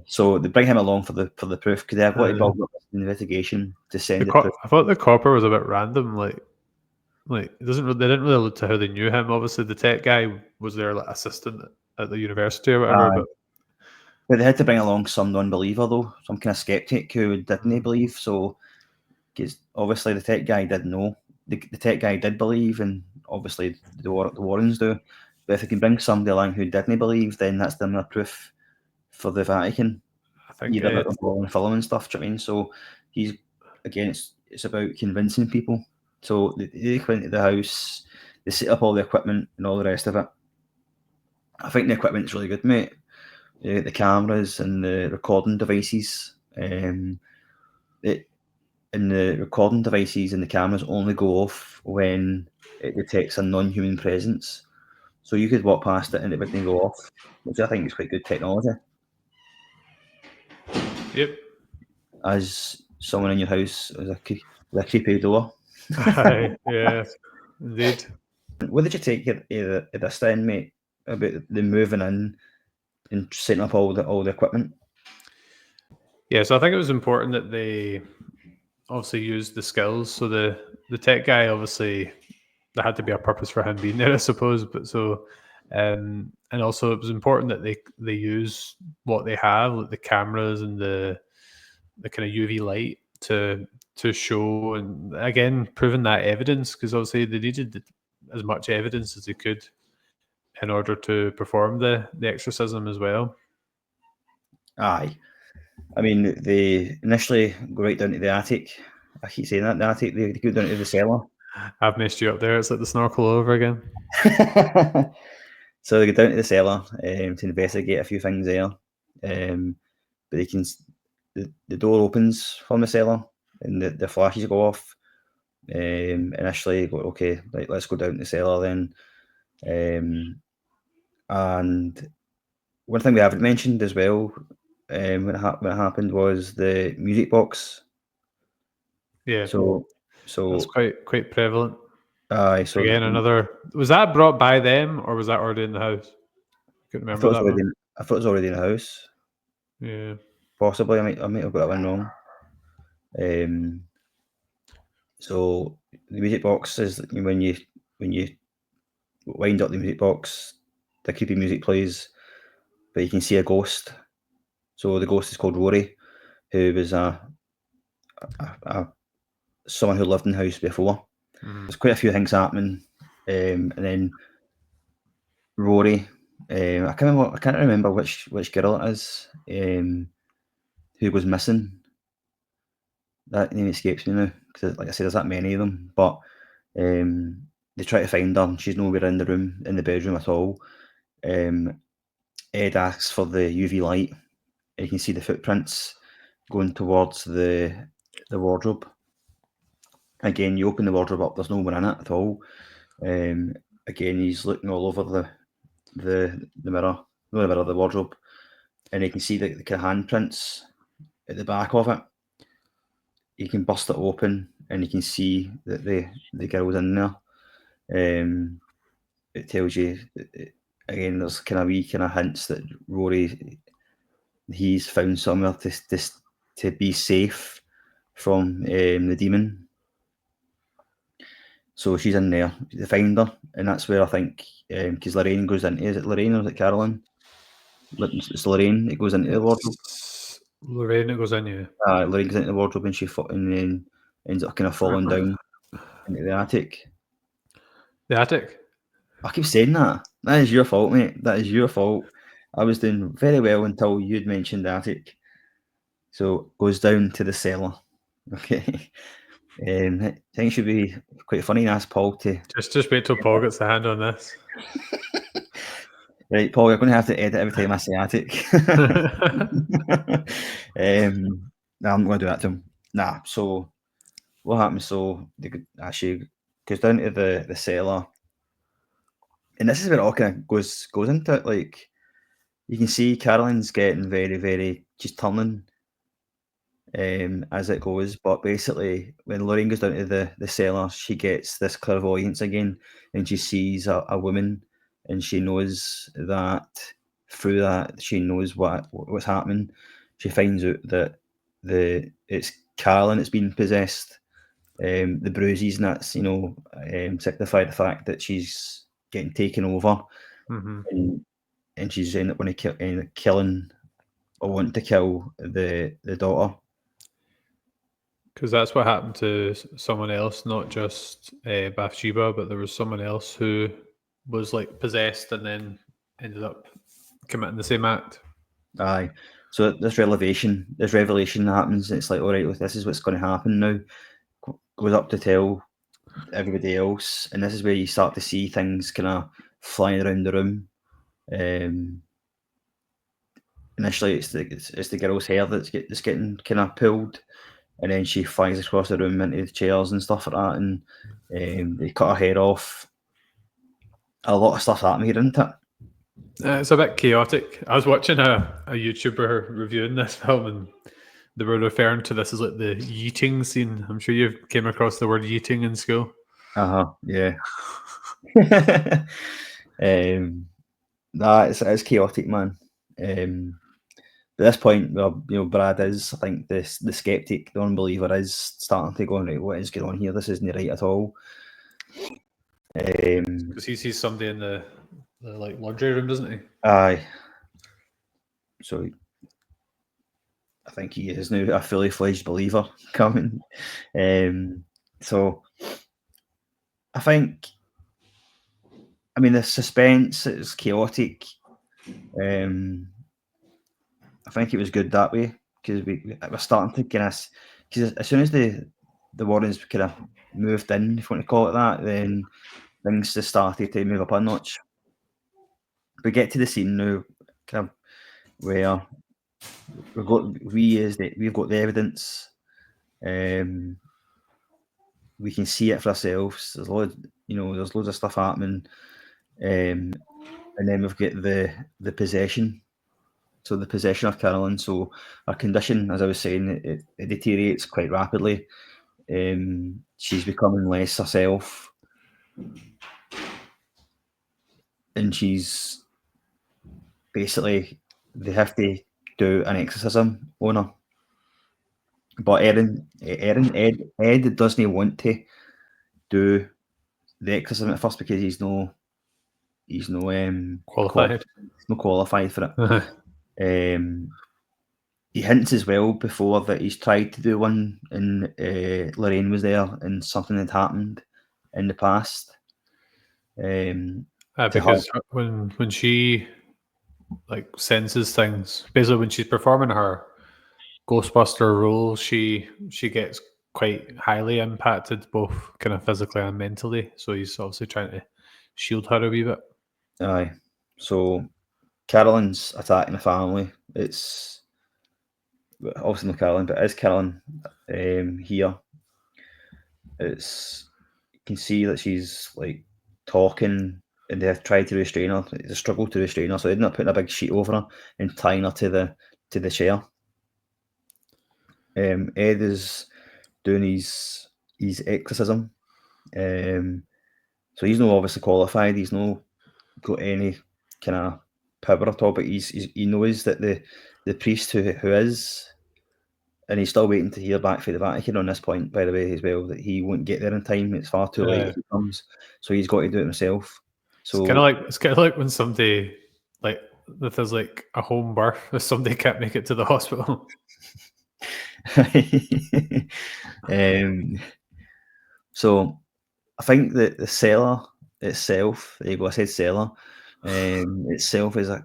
so they bring him along for the proof because they've got to build up an investigation to send the proof. I thought the copper was a bit random. Like it they didn't really allude to how they knew him. Obviously, the tech guy was their assistant at the university or whatever. But they had to bring along some non-believer though, some kind of skeptic who didn't believe. So, because obviously the tech guy did know. The tech guy did believe, and obviously the Warrens do. But if they can bring somebody along who didn't believe, then that's their proof for the Vatican. I think either about film and stuff. Do you know what I mean? So he's it's about convincing people. So they come into the house, they set up all the equipment and all the rest of it. I think the equipment's really good, mate. The cameras and the recording devices. And the recording devices and the cameras only go off when it detects a non-human presence. So you could walk past it and it wouldn't go off, which I think is quite good technology. Yep. As someone in your house with a creepy door. Yeah, indeed. What did you take of this then, mate, about the moving in and setting up all the equipment? Yeah, so I think it was important that they obviously used the skills. So the tech guy, obviously, there had to be a purpose for him being there, I suppose. But so, and also it was important that they use what they have, like the cameras and the kind of UV light to show, and again proving that evidence, because obviously they needed as much evidence as they could in order to perform the exorcism as well. Aye. I mean, they initially go right down to the attic. I keep saying that, the attic. They go down to the cellar. I've messed you up there. It's like the snorkel over again. So they go down to the cellar to investigate a few things there. But they can the door opens from the cellar and the flashes go off. Initially, go, okay, right, let's go down to the cellar then. And one thing we haven't mentioned as well, when it happened, was the music box. Yeah. So that's quite prevalent. So again, was that brought by them or was that already in the house? Couldn't remember that one. I thought it was already in the house. Yeah. Possibly, I might have got that one wrong. So the music box is when you wind up the music box, the creepy music plays, but you can see a ghost. So the ghost is called Rory, who was someone who lived in the house before. Mm-hmm. There's quite a few things happening, and then Rory, I can't remember which girl it is, who was missing. That name escapes me now because, like I said, there's that many of them. But they try to find her. She's nowhere in the bedroom at all. Ed asks for the UV light. And you can see the footprints going towards the wardrobe. Again, you open the wardrobe up. There's no one in it at all. Again, he's looking all over the mirror, no, the mirror, the wardrobe, and you can see the kind of handprints at the back of it. You can burst it open, and you can see that the girl's in there. It tells you again. There's kind of hints that Rory, he's found somewhere to be safe from the demon. So she's in there. They find her, and that's where I think because Lorraine goes into. Is it Lorraine or is it Carolyn? It's Lorraine that goes into the wardrobe. It's Lorraine that goes in, yeah. Lorraine goes into the wardrobe and and then ends up kind of falling down into the attic. The attic? I keep saying that. That is your fault, mate. That is your fault. I was doing very well until you'd mentioned the attic. So goes down to the cellar. Okay. I think it should be quite funny and ask Paul to. Just wait till Paul gets the hand on this. Right, Paul, you're going to have to edit every time I say attic. No, I'm not going to do that to him. Nah, so what happens? So they actually goes down to the cellar. And this is where it all kind of goes into it. Like, you can see Caroline's getting very, very, she's turning as it goes. But basically, when Lorraine goes down to the cellar, she gets this clairvoyance again, and she sees a woman, and she knows that through that, she knows what's happening. She finds out that it's Caroline that's been possessed. The bruises and that's signify the fact that she's getting taken over, and she's ended up killing or wanting to kill the daughter. Because that's what happened to someone else, not just Bathsheba, but there was someone else who was like possessed and then ended up committing the same act. Aye. So this revelation happens. It's like, all right, this is what's going to happen now. Goes up to tell everybody else, and this is where you start to see things kind of flying around the room. Initially, it's the girl's hair that's getting kind of pulled, and then she flies across the room into the chairs and stuff like that, and they cut her hair off. A lot of stuff happening here, isn't it? It's a bit chaotic. I was watching a YouTuber reviewing this film, and they were referring to this as like the yeeting scene. I'm sure you came across the word yeeting in school. Yeah. It's chaotic, man. At this point, Brad is, I think, the skeptic, the unbeliever, is starting to go, right, what is going on here? This isn't right at all. Because he sees somebody in the like laundry room, doesn't he? Aye. So I think he is now a fully fledged believer coming. So I think, the suspense is chaotic. I think it was good that way because we're starting to kind of, because as soon as the Warrens kind of moved in, if you want to call it that, then things just started to move up a notch. We get to the scene now, kind of where we've got the evidence. We can see it for ourselves. There's there's loads of stuff happening, and then we've got the possession. So the possession of Caroline. So her condition, as I was saying, it deteriorates quite rapidly. She's becoming less herself, and she's basically, they have to do an exorcism on her. But Ed doesn't want to do the exorcism at first because he's no Qualified. He's not qualified for it. He hints as well before that he's tried to do one, and Lorraine was there, and something had happened in the past. Because when she like senses things, basically when she's performing her Ghostbuster role, she gets quite highly impacted, both kind of physically and mentally. So he's obviously trying to shield her a wee bit. Aye. So Caroline's attacking the family. It's obviously not Caroline, but it is Caroline here. You can see that she's like talking, and they have tried to restrain her. It's a struggle to restrain her, so they ended up putting a big sheet over her and tying her to the chair. Ed is doing his exorcism. So he's not obviously qualified. He's not got any kind of power at all, but he knows that the priest who is and he's still waiting to hear back from the Vatican on this point, by the way, as well, that he won't get there in time. It's far too late if he comes, so he's got to do it himself. So it's kind of like when somebody like if there's like a home birth, if somebody can't make it to the hospital. So I think that the cellar itself, there you go, I said cellar, itself is a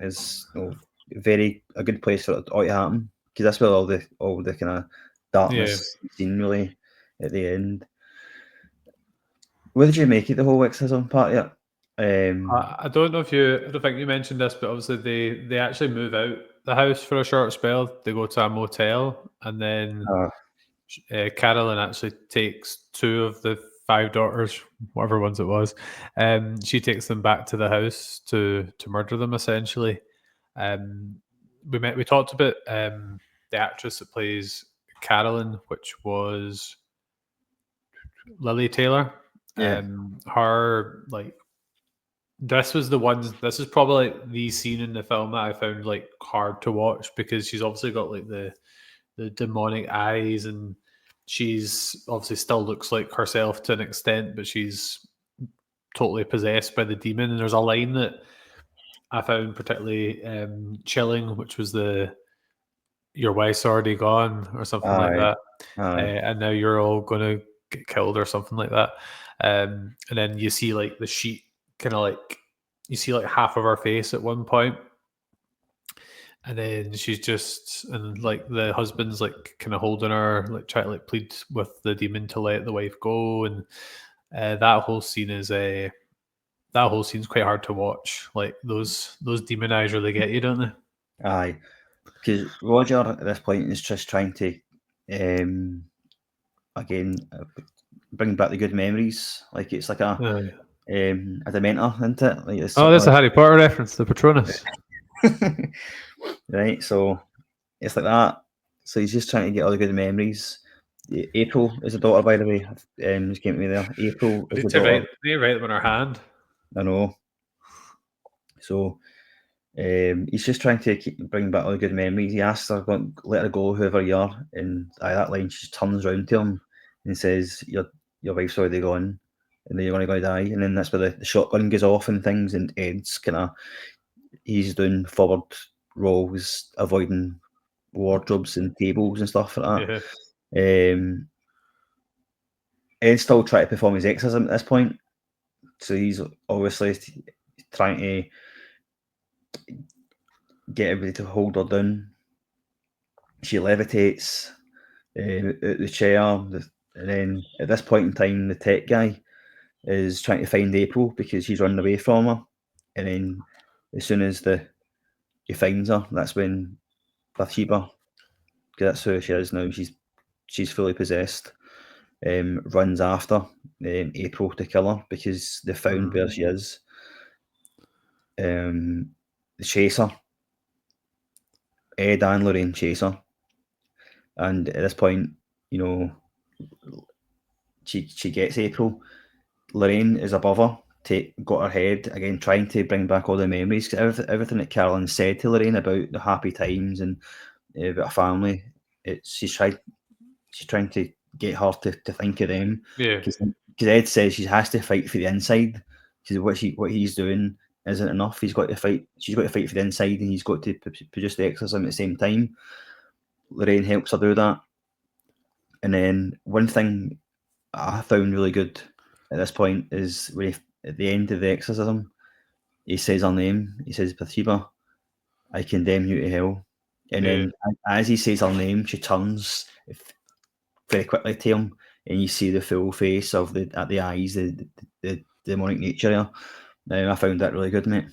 good place for it all to happen, because that's where all the kind of darkness seen really at the end. What did you make it the whole exorcism part yet? I don't think you mentioned this, but obviously they actually move out the house for a short spell. They go to a motel, and then Carolyn actually takes 2 of the 5 daughters, whatever ones it was. She takes them back to the house to murder them, essentially. We talked about the actress that plays Carolyn, which was Lily Taylor. Her this is probably the scene in the film that I found like hard to watch, because she's obviously got like the demonic eyes, and she's obviously still looks like herself to an extent, but she's totally possessed by the demon. And there's a line that I found particularly chilling, which was your wife's already gone, or something like that. And now you're all going to get killed, or something like that. And then you see like the sheet kind of like, you see like half of her face at one point, and then she's just, and like the husband's like kind of holding her, like trying to like plead with the demon to let the wife go. And that whole scene's quite hard to watch. Like those demon eyes really get you, don't they? Aye, because Roger at this point is just trying to again bring back the good memories. Like it's like a Dementor, isn't it? Like there's a Harry Potter reference, the Patronus. Right, so it's like that. So he's just trying to get all the good memories. April is a daughter, by the way. Just came to me there. April is the daughter. They write them on her hand. I know. So he's just trying to bring back all the good memories. He asks her, let her go, whoever you are. And that line, she just turns around to him and says, your wife's already gone, and then you're going to die. And then that's where the shotgun goes off and things, and Ed's he's doing forward rolls, avoiding wardrobes and tables and stuff like that. Ed's still trying to perform his exorcism at this point, so he's obviously trying to get everybody to hold her down. She levitates out the chair, and then at this point in time, the tech guy is trying to find April because she's running away from her. And then as soon as he finds her, that's when Bathsheba, because that's who she is now, she's fully possessed, runs after April to kill her because they found where she is. They chase her. Ed and Lorraine chase her. And at this point, she gets April. Lorraine is above her, got her head, again, trying to bring back all the memories. Cause everything that Carolyn said to Lorraine about the happy times and about her family, she's trying to get her to think of them. Yeah. Because Ed says she has to fight for the inside, because what he's doing isn't enough. She's got to fight for the inside, and he's got to produce the exorcism at the same time. Lorraine helps her do that. And then one thing I found really good at this point is when at the end of the exorcism, he says her name. He says, Bathsheba, I condemn you to hell. And then as he says her name, she turns very quickly to him, and you see the full face of the eyes, the demonic nature there. I found that really good, mate.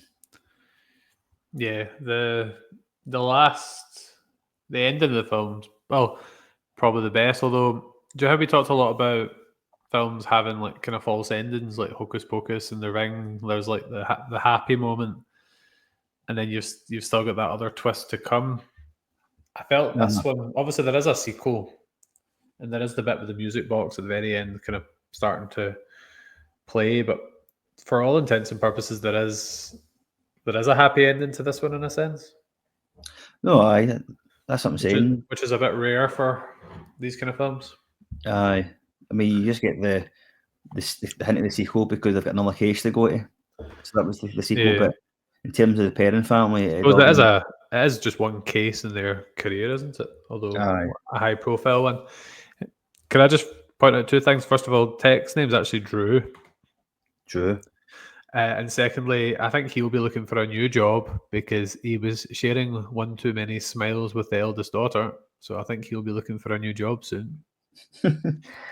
Yeah, the end of the film's, well, probably the best. Although, do you know how we talked a lot about films having like kind of false endings, like Hocus Pocus and The Ring? There's like the happy moment, and then you've still got that other twist to come. I felt this one, obviously there is a sequel, and there is the bit with the music box at the very end kind of starting to play, but for all intents and purposes there is a happy ending to this one in a sense. No, that's what I'm saying. Which is a bit rare for these kind of films. Aye. I mean, you just get the hint of the sequel because they've got another case to go to. So that was the sequel. Yeah. But in terms of the Perron family, it Well, all it is just one case in their career, isn't it? Although Aye. a high-profile one. Can I just point out two things? First of all, Tech's name's actually Drew. True. And secondly, I think he'll be looking for a new job because he was sharing one too many smiles with the eldest daughter. So I think he'll be looking for a new job soon.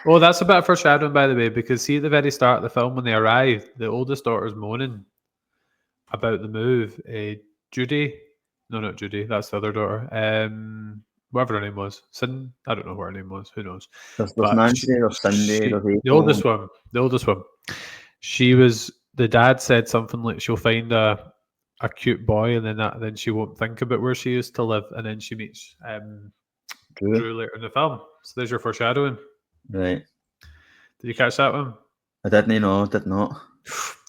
Oh, that's a bit of foreshadowing, by the way, because see at the very start of the film when they arrive, the oldest daughter's moaning about the move. Judy, no, not Judy, that's the other daughter. Whatever her name was, I don't know what her name was. Who knows? There's But Nancy, there's Cindy, there's the April. oldest one. She was. The dad said something like she'll find a cute boy, and then she won't think about where she used to live, and then she meets Drew later in the film. So there's your foreshadowing. Right. Did you catch that one? I didn't know. Did not.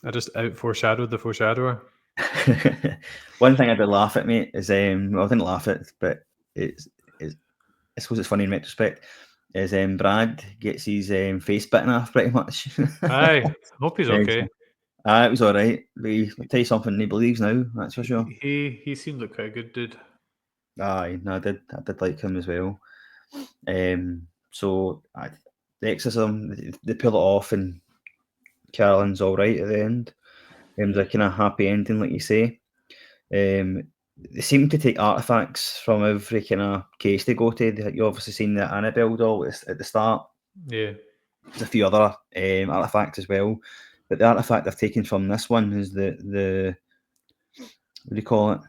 I just out foreshadowed the foreshadower. One thing I did laugh at, mate, is well, I didn't laugh at, but I suppose it's funny in retrospect. Is Brad gets his face bitten off pretty much. Aye, I hope he's okay. It was all right. But I'll tell you something, he believes now. That's for sure. He seemed like quite a good dude. Aye, no, I did like him as well. So the exorcism, they pull it off, and Carolyn's all right at the end. It was a kind of happy ending, like you say. They seem to take artifacts from every kind of case they go to. You obviously seen the Annabelle doll at the start. Yeah. There's a few other artifacts as well, but the artifact they've taken from this one is the what do you call it?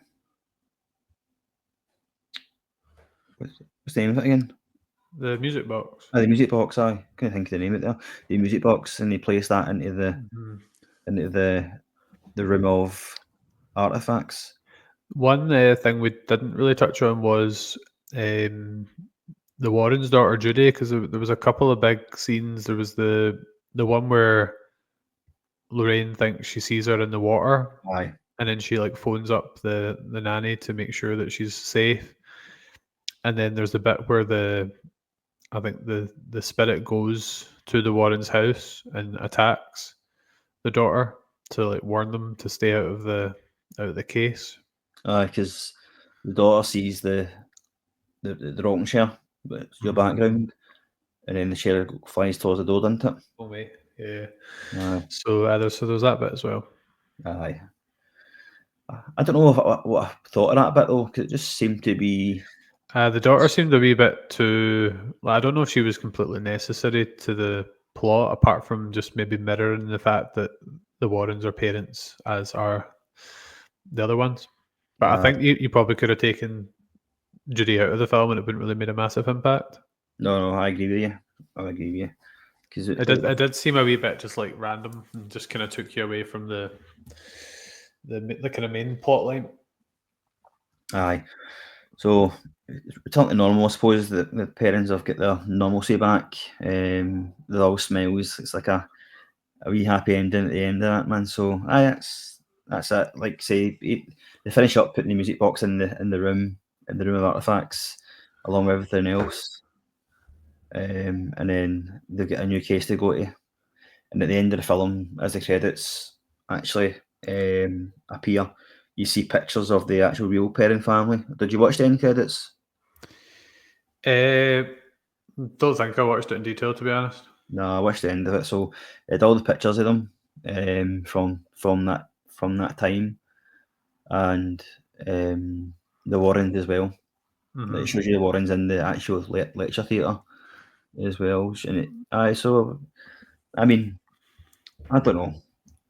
What's the name of it again? The music box. The music box. I couldn't think of the name of it there. The music box, and they place that into the room of artifacts. One thing we didn't really touch on was the Warren's daughter Judy, because there was a couple of big scenes. There was the one where Lorraine thinks she sees her in the water. Aye. And then she like phones up the nanny to make sure that she's safe. And then there's the bit where I think the spirit goes to the Warren's house and attacks the daughter to like warn them to stay out of the case. Because the daughter sees the rocking chair, but it's your background, and then the chair flies towards the door, doesn't it? Oh mate, yeah. Aye. So there's that bit as well. Aye. I don't know what I thought of that bit though, because it just seemed to be. The daughter seemed a wee bit too. I don't know if she was completely necessary to the plot, apart from just maybe mirroring the fact that the Warrens are parents, as are the other ones. But I think you probably could have taken Judy out of the film, and it wouldn't really made a massive impact. No, I agree with you. Because it did seem a wee bit just like random, and just kind of took you away from the kind of main plot line. Aye. So return to normal, I suppose. The parents have got their normalcy back. They're all smiles. It's like a wee happy ending at the end of that, man. So that's it. Like say, they finish up putting the music box in the room of artifacts, along with everything else. And then they get a new case to go to. And at the end of the film, as the credits actually appear, you see pictures of the actual real Perron family. Did you watch the end credits? Don't think I watched it in detail, to be honest. No, I watched the end of it. So it had all the pictures of them from that time, and the Warrens as well. Mm-hmm. It shows you the Warrens in the actual lecture theatre as well. And so I mean, I don't know.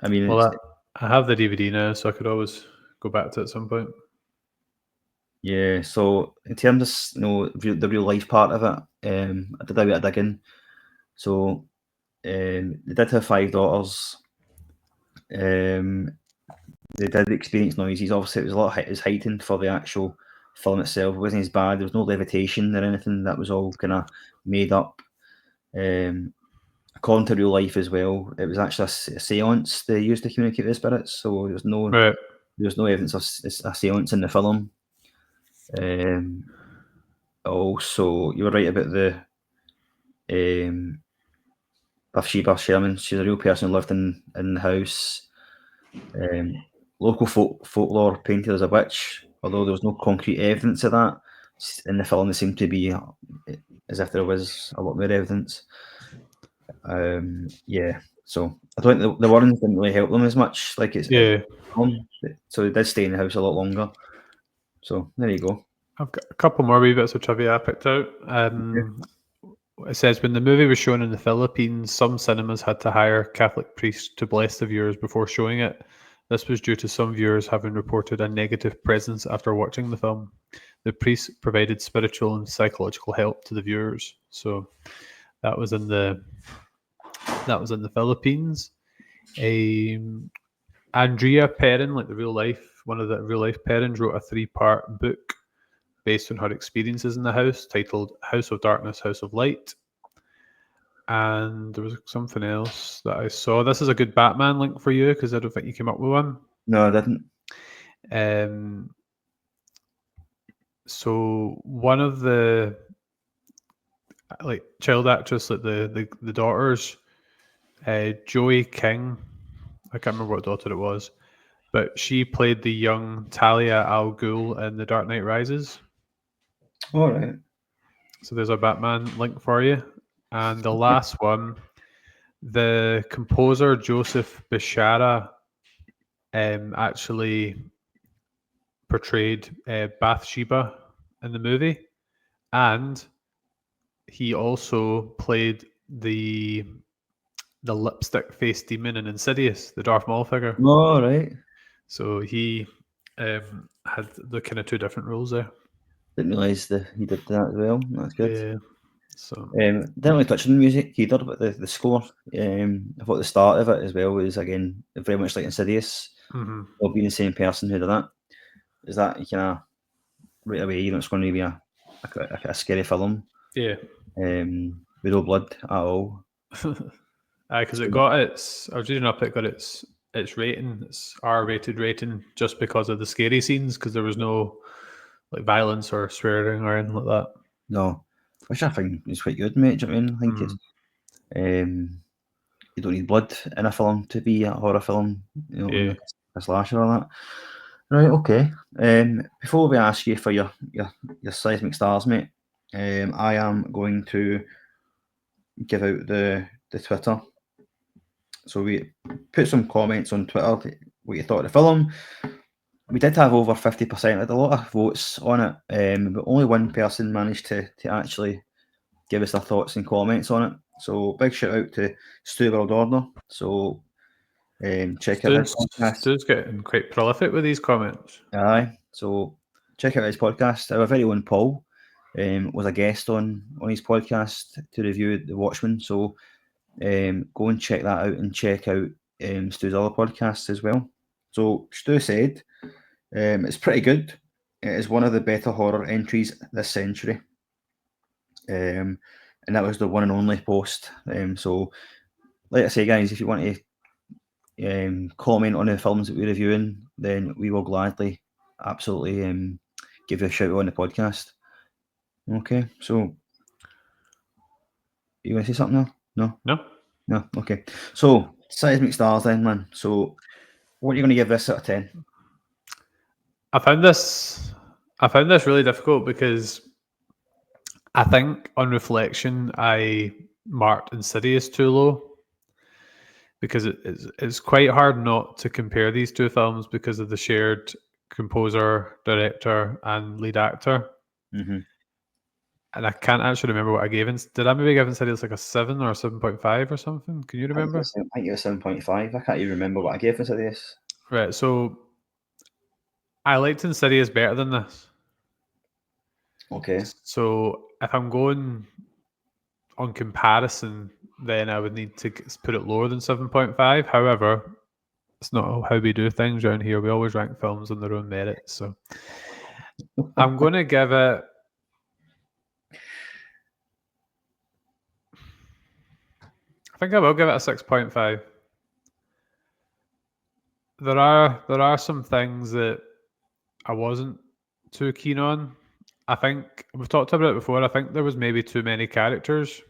I mean, well, I have the DVD now, so I could always go back to it at some point. Yeah. So in terms of the real life part of it, I did a bit of digging. So they did have 5 daughters. They did experience noises. Obviously, it was heightened for the actual film itself. It wasn't as bad. There was no levitation or anything. That was all kind of made up. According to real life as well, it was actually a seance they used to communicate with spirits. So there was no evidence of a seance in the film. Also, you were right about the Bathsheba Sherman. She's a real person who lived in the house. Local folklore painted as a witch, although there was no concrete evidence of that. In the film, there seemed to be as if there was a lot more evidence. Yeah, so I don't think the warnings didn't really help them as much. Like it's so they did stay in the house a lot longer. So there you go. I've got a couple more wee bits of trivia I picked out. It says when the movie was shown in the Philippines, some cinemas had to hire Catholic priests to bless the viewers before showing it. This was due to some viewers having reported a negative presence after watching the film. The priests provided spiritual and psychological help to the viewers. So that was in the Philippines. Andrea Perron, like one of the real life Perrons, wrote a 3-part book based on her experiences in the house, titled House of Darkness, House of Light. And there was something else that I saw. This is a good Batman link for you, because I don't think you came up with one. No, I didn't. So one of the child actress, like the daughters, Joey King, I can't remember what daughter it was, but she played the young Talia al Ghul in The Dark Knight Rises. All right. So there's a Batman link for you. And the last one, the composer Joseph Bishara actually portrayed Bathsheba in the movie, and he also played the lipstick-faced demon in Insidious, the Darth Maul figure. All right. So he had the kind of 2 different roles there. Didn't realise that he did that as well. That's good. Yeah. So didn't really touch on the music either, but the score. I thought the start of it as well was again very much like Insidious. Well, being the same person who did that. Is that you kind of right away? You know, it's going to be a scary film. Yeah. With no blood at all. Because it got its. I was reading up. It got its rating. It's R-rated rating just because of the scary scenes. Because there was no like violence or swearing or anything like that. No, which I think is quite good, mate. Do you know what I mean? I think it's you don't need blood in a film to be a horror film. You know, like a slasher or that. Right, okay. Before we ask you for your seismic stars, mate, I am going to give out the Twitter. So we put some comments on Twitter, what you thought of the film. We did have over 50%, had a lot of votes on it, but only one person managed to actually give us their thoughts and comments on it. So big shout out to Stu World Order. So check out his podcast. Stu's getting quite prolific with these comments. Aye, so check out his podcast. Our very own Paul was a guest on his podcast to review The Watchmen. So go and check that out and check out Stu's other podcasts as well. So Stu said it's pretty good. It is one of the better horror entries this century. And that was the one and only post. So like I say, guys, if you want to comment on the films that we're reviewing, then we will gladly absolutely give you a shout out on the podcast. Okay, so you want to say something now? No. Okay, so seismic stars then, man. So what are you going to give this out of 10? I found this really difficult because I think on reflection I marked Insidious too low, because it's quite hard not to compare these 2 films because of the shared composer, director, and lead actor. Mm-hmm. And I can't actually remember what I gave. Did I maybe give Insidious like a 7 or a 7.5 or something? Can you remember? I think it was 7.5. I can't even remember what I gave Insidious. Right, so I liked Insidious better than this. Okay. So if I'm going on comparison, then I would need to put it lower than 7.5. However, it's not how we do things around here. We always rank films on their own merit. So I'm going to give it... I think I will give it a 6.5. There are some things that I wasn't too keen on. I think we've talked about it before. I think there was maybe too many characters.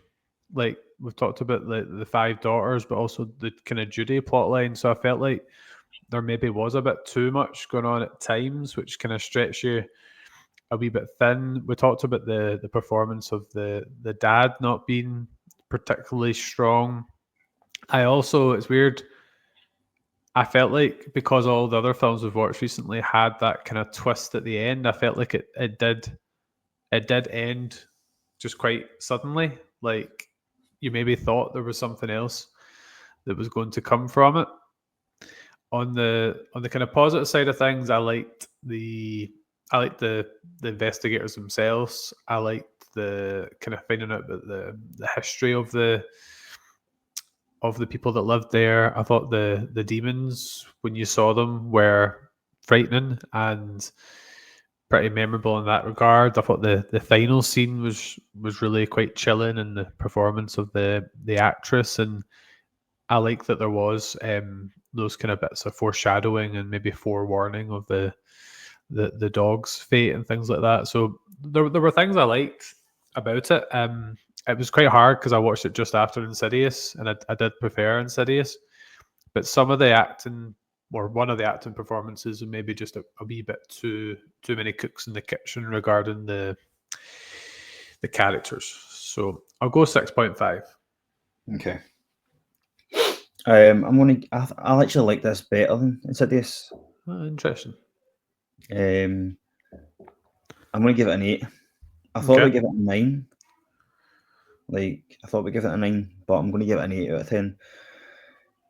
Like we've talked about the five daughters, but also the kind of Judy plotline. So I felt like there maybe was a bit too much going on at times, which kind of stretched you a wee bit thin. We talked about the performance of the dad not being particularly strong. I also, it's weird, I felt like because all the other films we've watched recently had that kind of twist at the end, I felt like it did end just quite suddenly. Like you maybe thought there was something else that was going to come from it. On the kind of positive side of things, I liked the investigators themselves. I liked the kind of finding out about the history of the people that lived there. I thought the demons, when you saw them, were frightening and pretty memorable in that regard. I thought the final scene was really quite chilling, and the performance of the actress, and I like that there was those kind of bits of foreshadowing and maybe forewarning of the dog's fate and things like that. So there were things I liked about it. It was quite hard because I watched it just after Insidious, and I did prefer Insidious, but some of the acting, or one of the acting performances, and maybe just a wee bit too many cooks in the kitchen regarding the characters. So I'll go 6.5. Okay. I'll actually like this better than Insidious. Interesting. I'm gonna give it an 8. I thought we'd give it a 9. Like I thought we'd give it a 9, but I'm gonna give it an 8 out of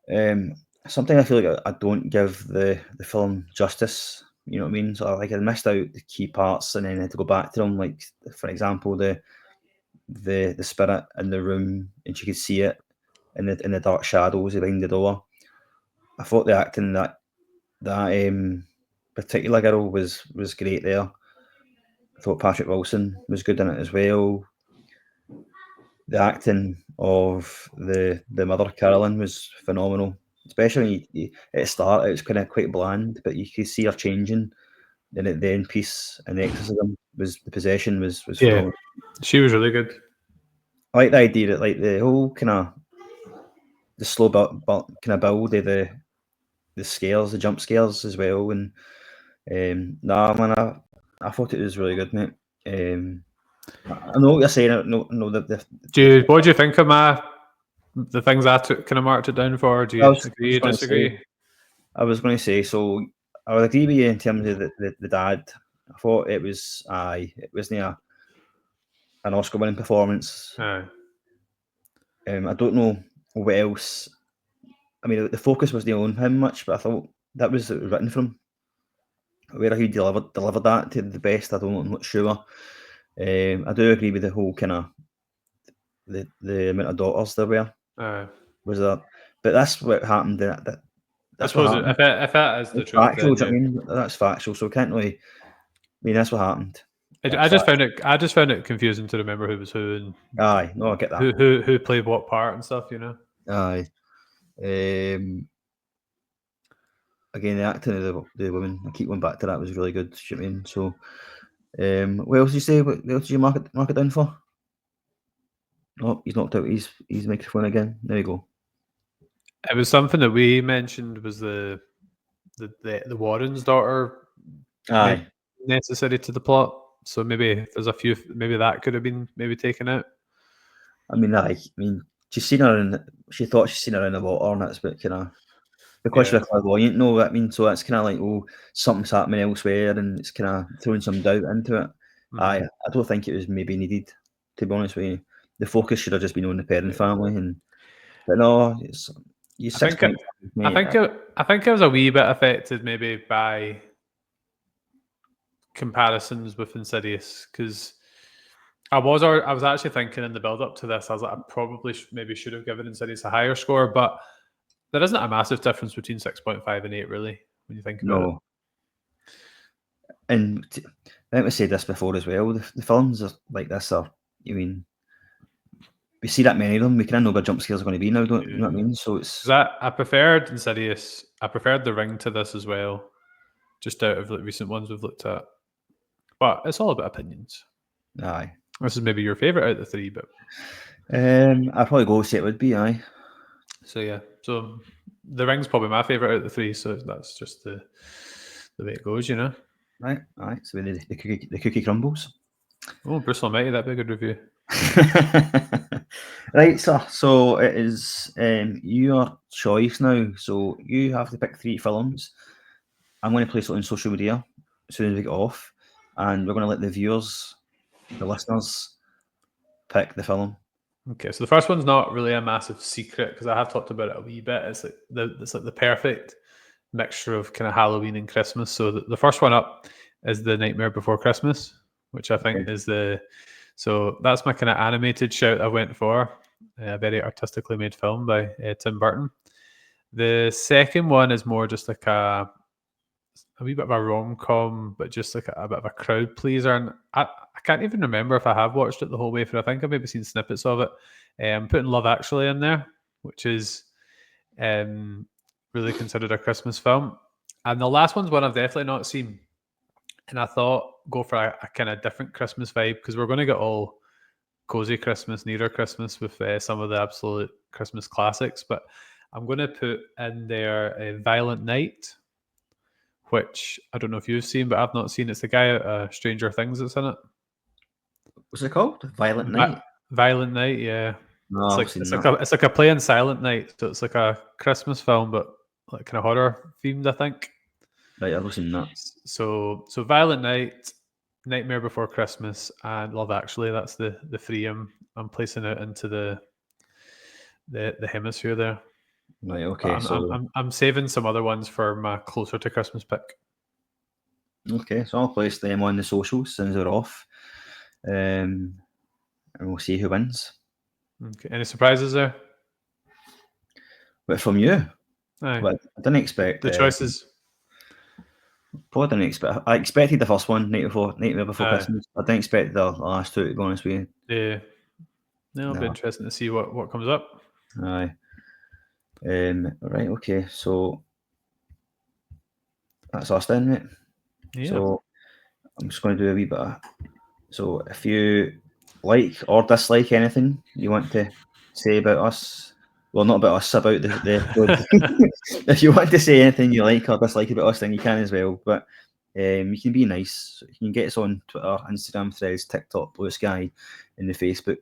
10. Something I feel like I don't give the film justice. You know what I mean? So I missed out the key parts, and then I had to go back to them. Like for example, the spirit in the room, and she could see it in the dark shadows behind the door. I thought the acting in that particular girl was great there. I thought Patrick Wilson was good in it as well. The acting of the mother Carolyn was phenomenal, especially at the start. It was kind of quite bland, but you could see her changing. Then at the end piece and the exorcism the possession was phenomenal. She was really good. I like the idea that like the whole kind of the slow kind of build of the scares, the jump scares as well, and I thought it was really good, mate. I know what you're saying. Dude, what do you think of the things I took kind of marked it down for? Do you agree or disagree? I was going to say, so I would agree with you in terms of the dad. I thought it wasn't an Oscar-winning performance. Aye. I don't know what else. I mean, the focus wasn't on him much, but I thought that was written for him. Whether he delivered that to the best, I'm not sure. I do agree with the whole kind of the amount of daughters there were. Was that? But that's what happened. I suppose if that is the truth, factual. Then, I mean, that's factual. So we can't really. I mean, that's what happened. I just found it confusing to remember who was who, and I get that. Who played what part and stuff, you know. Aye. Again, the acting of the women, I keep going back to that, was really good. You know what I mean? So, what else did you say? What else did you mark it down for? Oh, he's knocked out his microphone again. There you go. It was something that we mentioned was the Warren's daughter. Aye. Necessary to the plot. So maybe there's a few. Maybe that could have been taken out. I mean, she's seen her she thought she's seen her in the water, and that's a bit kind of because she's a clairvoyant. No, I mean, so it's kind of like, oh, something's happening elsewhere, and it's kind of throwing some doubt into it. Mm-hmm. I don't think it was maybe needed, to be honest with you. The focus should have just been on the Perron family, but no, it's. I think it was a wee bit affected maybe by comparisons with Insidious, because I was actually thinking in the build up to this, I was like, I probably should have given Insidious a higher score, but there isn't a massive difference between 6.5 and 8 really when you think about it. And I think we said this before as well. The films like this are, I mean, we see that many of them. We kind of know where jump scares are going to be now, don't you know what I mean? So it's I preferred Insidious. I preferred The Ring to this as well, just out of the recent ones we've looked at. But it's all about opinions. Aye. This is maybe your favourite out of the three, but I'd probably go say it would be, aye. so yeah. So The Ring's probably my favourite out of the three, so that's just the way it goes, you know. Right, aye. So the cookie crumbles. Oh, Bruce Almighty, that'd be a good review. Right, sir. So it is your choice now. So you have to pick 3 films. I'm going to place it on social media as soon as we get off, and we're going to let the viewers, the listeners, pick the film. Okay, so the first one's not really a massive secret because I have talked about it a wee bit. It's like the perfect mixture of kind of Halloween and Christmas. So the first one up is The Nightmare Before Christmas, which I think is so that's my kind of animated shout I went for. A very artistically made film by Tim Burton. The second one is more just like a wee bit of a rom-com, but just like a bit of a crowd pleaser. And I can't even remember if I have watched it the whole way through. I think I've maybe seen snippets of it. I'm putting Love Actually in there, which is really considered a Christmas film. And the last one's one I've definitely not seen. And I thought go for a kind of different Christmas vibe because we're going to get all cozy Christmas, nearer Christmas with some of the absolute Christmas classics. But I'm going to put in there Violent Night, which I don't know if you've seen, but I've not seen. It's the guy out Stranger Things that's in it. What's it called? Violent Night? Violent Night, yeah. No, it's like a play on Silent Night. So it's like a Christmas film, but like kind of horror themed, I think. Right, I've seen that. So Violent Night, Nightmare Before Christmas, and Love Actually. That's the 3 I'm placing out into the hemisphere there. Right, okay. I'm saving some other ones for my closer to Christmas pick. Okay, so I'll place them on the socials since they're off. And we'll see who wins. Okay. Any surprises there? But from you? Aye. But I didn't expect the choices. Probably didn't expect. I expected the first one, Nightmare Before Christmas. I didn't expect the last 2, to be honest with you. Yeah. It'll be interesting to see what comes up. Aye. Right, okay, so that's us then, mate. Yeah. So I'm just going to do a wee bit of... So if you like or dislike anything you want to say about us, well, not about us, about the if you want to say anything you like or dislike about us, then you can as well. But you can be nice. You can get us on Twitter, Instagram, Threads, TikTok, Blue Sky, and the Facebook.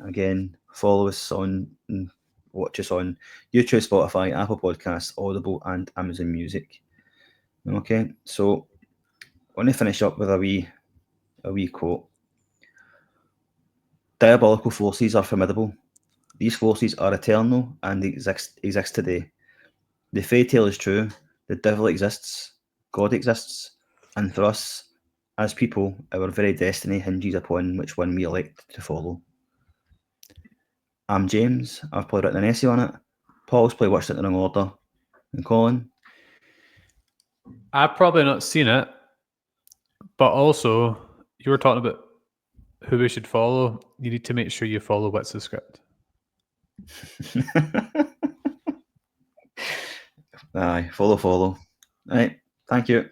Again, follow us on... Watch us on YouTube, Spotify, Apple Podcasts, Audible, and Amazon Music. Okay, so I want to finish up with a wee quote. Diabolical forces are formidable. These forces are eternal and exist today. The fairy tale is true. The devil exists. God exists. And for us, as people, our very destiny hinges upon which one we elect to follow. I'm James. I've probably written an essay on it. Paul's probably watched it in the wrong order. And Colin? I've probably not seen it, but also you were talking about who we should follow. You need to make sure you follow what's the script. Aye, follow. Right, thank you.